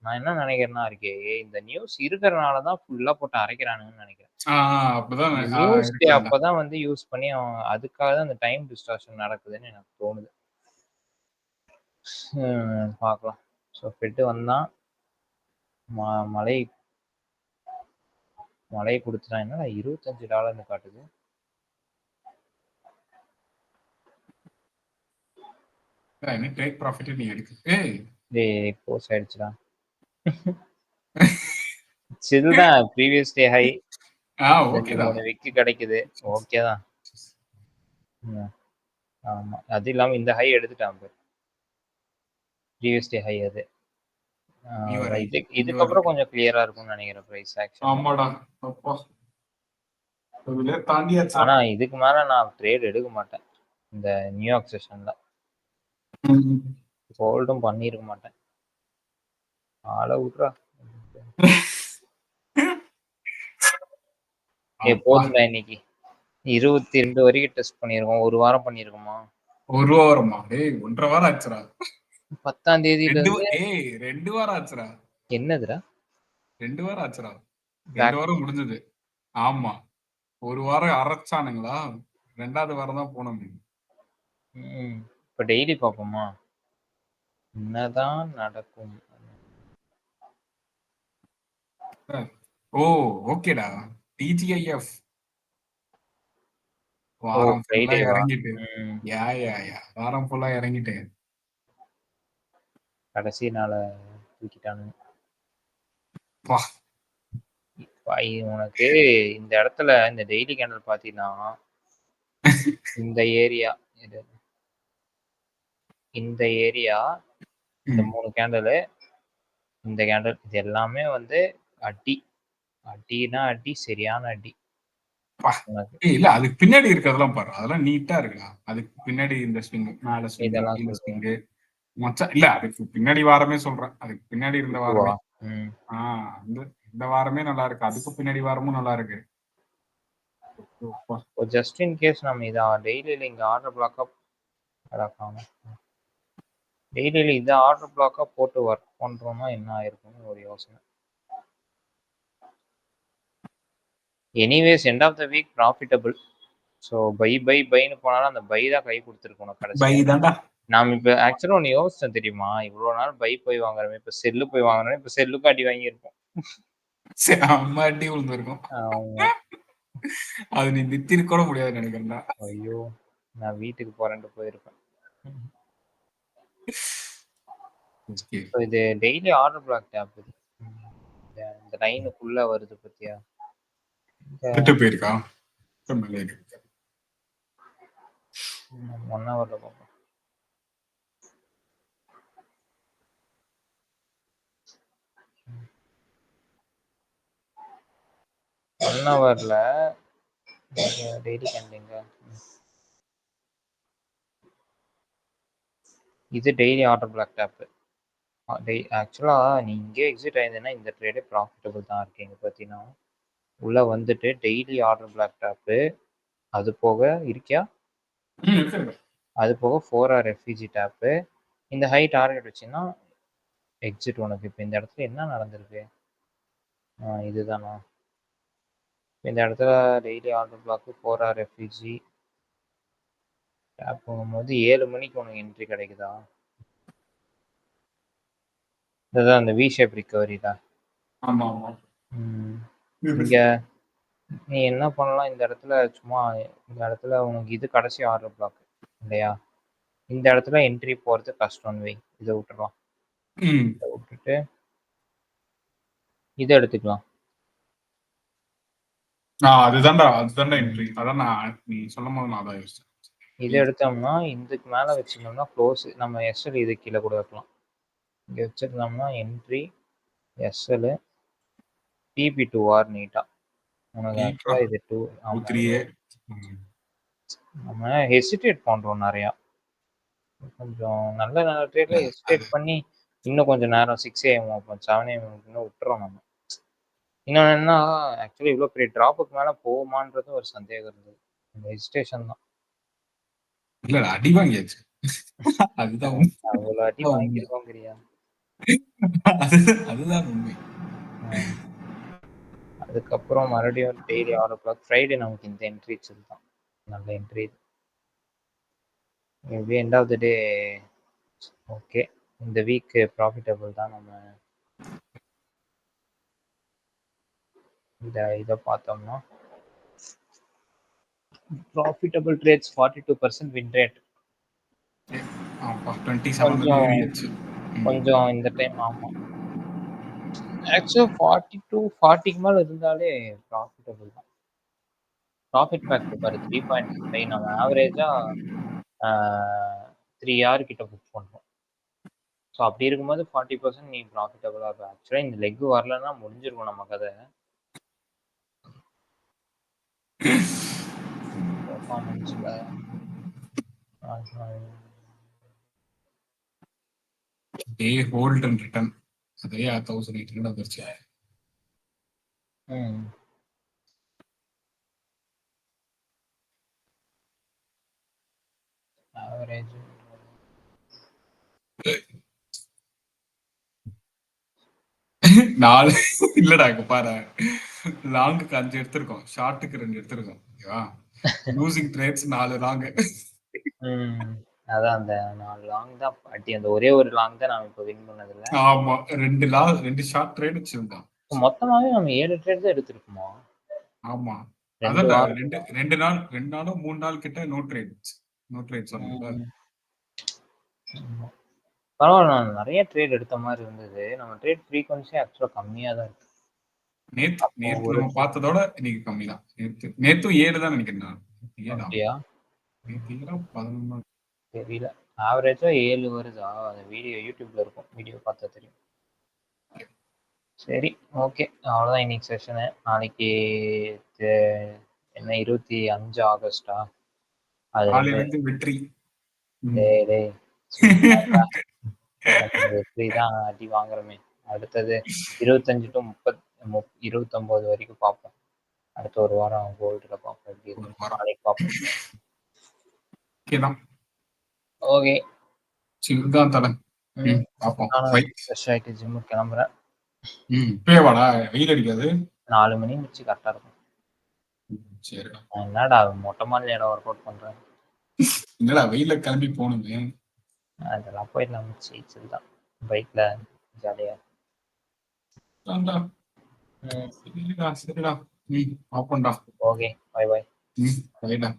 நான் என்ன நினைக்கிறேன்னா இருக்கே இந்த நியூஸ் இருக்கிறனால தான் ஃபுல்லா போட்டு அரைக்கிறானுங்கன்னு நினைக்கிறேன். நியூஸ் டே அப்பதான் வந்து யூஸ் பண்ணி அவன் அதுக்காக தான் அந்த டைம் டிஸ்டார்ஷன் நடக்குதுன்னு எனக்கு தோணுது. பார்க்கலாம். ஸோ ஃபெட் வந்தான் மழை கொடுத்துட்டான். என்னடா $25 காட்டுது.
டேக் ப்ராஃபிட் நீ எடுக்கு.
டேய் போஸ் ஆயிடுச்சுடா. சில் தான் ப்ரீவியஸ் டே ஹை.
ஓகே தான்.
3 விக்கு கிடைக்குது. ஓகே தான். ஆமா. அது இல்லாம இந்த ஹை எடுத்துட்டான் பாரு. ப்ரீவியஸ் டே ஹை அது. இதுக்கப்புறம் கொஞ்சம் கிளியரா இருக்கும்னு நினைக்கிறேன் பிரைஸ் ஆக்சுவலி.
ஆமாடா. அப்பா. தாண்டியாச்சு.
ஆனா இதுக்கு மேல நான் ட்ரேட் எடுக்க மாட்டேன். இந்த நியூயார்க் செஷன்ல. ஹோல்டும் பண்ணிருக்க மாட்டேன். ஆள விட்றா. போதும்டா இன்னைக்கு 22 வரைக்கும் டெஸ்ட் பண்ணியிருக்கோம். 1 வாரம் பண்ணியிருக்கோமா?
1 வாரமா? டேய் 1 1/2 வாரம் ஆச்சுடா.
10ஆம் தேதியில
2
இருந்து
2 வாரம் ஆச்சுடா.
என்னதுடா?
2 வாரம் ஆச்சுடா. 2
பேக்
வாரம் முடிஞ்சது. ஆமா. 1 வாரம் அரைச்சானுங்களா? 2வது வாரம் தான் போனோம்.
இப்ப டெய்லி பார்ப்போமா? என்னதான் நடக்கும்?
ஓ! ஓகேடா. டிஜிஐஎஃப்
ஓ!
வாரம் ஃபுல்லா
ஃப்ரைடேவா?
இறங்கிட்டு.
ம்.
யா. வாரம் ஃபுல்லா இறங்கிட்டு.
கடைசி நாள தூக்கிட்டானுங்க.
பா.
உனக்கு இந்த இடத்துல இந்த டெய்லி கேண்டல் பார்த்தீன்னா, இந்த ஏரியா இந்த ஏரியா, இந்த 3 கேண்டலு, இந்த கேண்டல் இது எல்லாமே வந்து அடி. அடின்னா அடி, சரியான அடி.
பா.
உனக்கு
இல்ல அதுக்கு பின்னாடி இருக்கிறதெல்லாம் பாரு. அதெல்லாம் நீட்டா இருக்குடா. அதுக்கு பின்னாடி இந்த ஸ்விங், மேல ஸ்விங்,
இதெல்லாம்
கீழ
சொல்றியா?
ஸ்விங். மச்சான் இல்ல அதுக்கு பின்னாடி வாரமே சொல்றேன். அதுக்கு பின்னாடி இருந்த
இதுவா?
வாரமே.
ம்.
ஆ இந்த இந்த வாரமே நல்லா இருக்கு. அதுக்கு பின்னாடி வாரமும் நல்லா இருக்கு. அப்பா.
ஜஸ்ட் இன் கேஸ் நம்ம இத டெய்லில இங்க ஆர்டர் பிளாக்கா அடக்காம. டெய்லில இத ஆர்டர் பிளாக்கா போட்டு ஒர்க் பண்றோம்னா என்ன ஆயிருக்கும்னு ஒரு யோசனை. Anyways end of the week profitable. So பைன்னு போனாலும் அந்த பை தான் கை கொடுத்துருக்கு உனக்கு
பை
கடைசியா.
தான்டா.
நாம் இப்போ ஆக்சுவலாக ஒன்று யோசிச்சேன் தெரியுமா? இவ்வளோ நாள் பை போய் வாங்குறோமே, இப்போ செல்லு போய் வாங்குறோமே, இப்போ செல்லுக்கு அடி வாங்கியிருப்போம்.
செம்ம அடி விழுந்திருக்கும்.
ஆமா.
அது நீ நிறுத்திருக்க கூட முடியாதுன்னு நினைக்கிறேன்டா.
ஐயோ! நான் வீட்டுக்கு போறேன்ட்டு போயிருப்பேன்.
ஓகே.
ஸோ இது டெய்லி ஆர்டர் பிளாக் டேப் இது. இந்த லைனுக்குள்ள வருது பத்தியா?
விட்டு போயிருக்கா? மேலே இருக்கு.
1 ஹவர்ல பார்ப்போம். ஒன் ஹவர்ல டெய்லி கேண்டிங்க. இது டெய்லி ஆர்டர் பிளாக் டேப். ஆக்சுவலா நீ இங்கே எக்ஸிட் ஆயிருந்தேன்னா இந்த ட்ரேடே ப்ராஃபிட்டபிள் தான் இருக்கு. இங்க பார்த்தீங்கன்னா உள்ள வந்துட்டு டெய்லி ஆர்டர் பிளாக் டேப்பு, அது போக இருக்கியா? அது போக 4 ஹவர் எஃப்இஜி டேப்பு, இந்த ஹை டார்கெட் வச்சுன்னா எக்ஸிட். உனக்கு இப்போ இந்த இடத்துல என்ன நடந்திருக்கு? இதுதானா? இந்த இடத்துல daily order block 4 hour FVG tape போகும்போது 7 மணிக்கு உனக்கு என்ட்ரி கிடைக்குதா? இதுதான் அந்த வி ஷேப் ரிகவரி தான்.
ஆமா.
இங்க நீ என்ன பண்ணலாம் இந்த இடத்துல? சும்மா இந்த இடத்துல உனக்கு இது கடைசி ஆர்டர் பிளாக் இல்லையா? இந்த இடத்துல என்ட்ரி போறது கஷ்டம்னு வை. இதை விட்டுறலாம். இதை விட்டுட்டு இதை எடுத்துக்கலாம்.
அதுதான்டா என்ட்ரி. அதான் நீ சொல்லும் போது நான் அதான் யோசிச்சேன்.
இதை எடுத்தோம்னா இதுக்கு மேல வச்சிருந்தோம்னா க்ளோஸ். நம்ம எஸ்எல் இது கீழே கூட வைக்கலாம். இங்க வச்சிருந்தோம்னா என்ட்ரி எஸ்எல் டிபி 2R நீட்டா உனக்கு ஆக்சுவலா இது 2. நம்ம ஹெசிடேட் பண்றோம் நிறையா. கொஞ்சம் நல்ல நல்ல ட்ரேட்ல ஹெசிடேட் பண்ணி இன்னும் கொஞ்சம் நேரம் 6 AM ஓப்பன் 7 AM இன்னும் விட்டுறோம் நம்ம. இன்னொன்று என்ன, ஆக்சுவலி இவ்வளோ பெரிய ட்ராப்புக்கு மேலே போகுமான்றது ஒரு சந்தேகம் இருந்தது. இந்த ஹெசிடேஷன் தான்.
இல்ல அடி வாங்கியாச்சு. அதுதான்
அவ்வளோ அடி வாங்கியிருக்கோங்கிறியா?
அதுதான் உண்மை.
அதுக்கப்புறம் மறுபடியும் டெய்லி 6 o'clock ஃப்ரைடே நமக்கு இந்த என்ட்ரி தான் நல்ல entry. Maybe end of the day okay. இந்த வீக் ப்ராஃபிட்டபிள் தான். நம்ம இதை பார்த்தோம்னா ப்ராஃபிட்டபிள் ட்ரேட்ஸ் 42% வின் ரேட். கொஞ்சம் இந்த டைம் ஆமாம். ஆக்சுவலாக 42-40க்கு மேலே இருந்தாலே ப்ராஃபிட்டபிள் தான். ப்ராஃபிட் ஃபேக்டர் பாரு 3.5. நம்ம ஆவரேஜாக 3 hour கிட்ட புக் பண்ணுறோம். ஸோ அப்படி இருக்கும்போது 40% நீ ப்ராஃபிட்டபிளாக இருக்கும். ஆக்சுவலாக இந்த லெக் வரலன்னா முடிஞ்சிருக்கும் நம்ம கதை. பர்ஃபார்மன்ஸில்
ஹோல்ட் அண்ட் ரிட்டர்ன் அதே 1800 வந்துருச்சு.
ஆவரேஜ்
நாலு இல்லடா இங்க பாரு, லாங்குக்கு 5 எடுத்திருக்கோம், ஷார்ட்டுக்கு 2 எடுத்திருக்கோம். ஓகேவா? Losing trades 4 long.
அதான் அந்த 4 லாங் தான் அடி. அந்த ஒரே ஒரு லாங் தான் நாம இப்போ வின் பண்ணதில்ல.
ஆமா 2 லாங் 2 ஷார்ட் ட்ரேட் வச்சிருந்தோம்.
மொத்தமாவே நம்ம 7 ட்ரேட் தான் எடுத்திருக்கோமா?
ஆமா.
2
அதான்
வாரம்
2 நாள் 2 நாளும் 3 நாள் கிட்ட நோ ட்ரேட் சொன்னேன்ல.
பரவாயில்ல, நான் நிறைய ட்ரேட் எடுத்த மாதிரி இருந்தது. நம்ம ட்ரேட் ஃப்ரீக்வன்சி ஆக்சுவலா கம்மியா தான் இருக்கு.
நேத்து நம்ம பார்த்ததோட இன்னைக்கு கம்மி தான். நேத்தும் 7 தான் நினைக்கிறேன் நான்.
அப்படியா?
நேத்து 11
தெரியல. ஆவரேஜா 7 வருதா? அந்த வீடியோ யூடியூப்ல இருக்கும், வீடியோ பார்த்தா தெரியும். சரி, ஓகே, அவ்வளோதான் இன்னைக்கு செஷனு. நாளைக்கு என்ன 25 ஆகஸ்டா? அது
நாளைக்கு வெற்றி.
டேய் டேய் வெற்றி தான் அடி வாங்குறோமே. அடுத்தது 25 டு 29 வரைக்கும் பார்ப்போம். அடுத்த ஒரு வாரம் கோல்டுல பார்ப்போம். எப்படி இருக்கு நாளைக்கு பார்ப்போம். ஓகே
சில்தான் தலை. பார்ப்போம்.
ஃப்ரெஷ் ஆகிட்டு ஜிம்முக்கு கிளம்புறேன்.
இப்பயே வாடா, வெயில் அடிக்காது.
4 மணி முடிச்சு கரெக்டாக இருக்கும்.
சரிடா.
என்னடா மொட்டை மாடியில் இடம் ஒர்க் அவுட் பண்ணுறேன்.
என்னடா வெயில கிளம்பி போகணுமே.
அதெல்லாம் போயிடலாம், சில் தான் பைக்கில் ஜாலியாக.
சரிடா சரிடா. பார்ப்போம்டா.
Okay, bye bye.
ரைடா.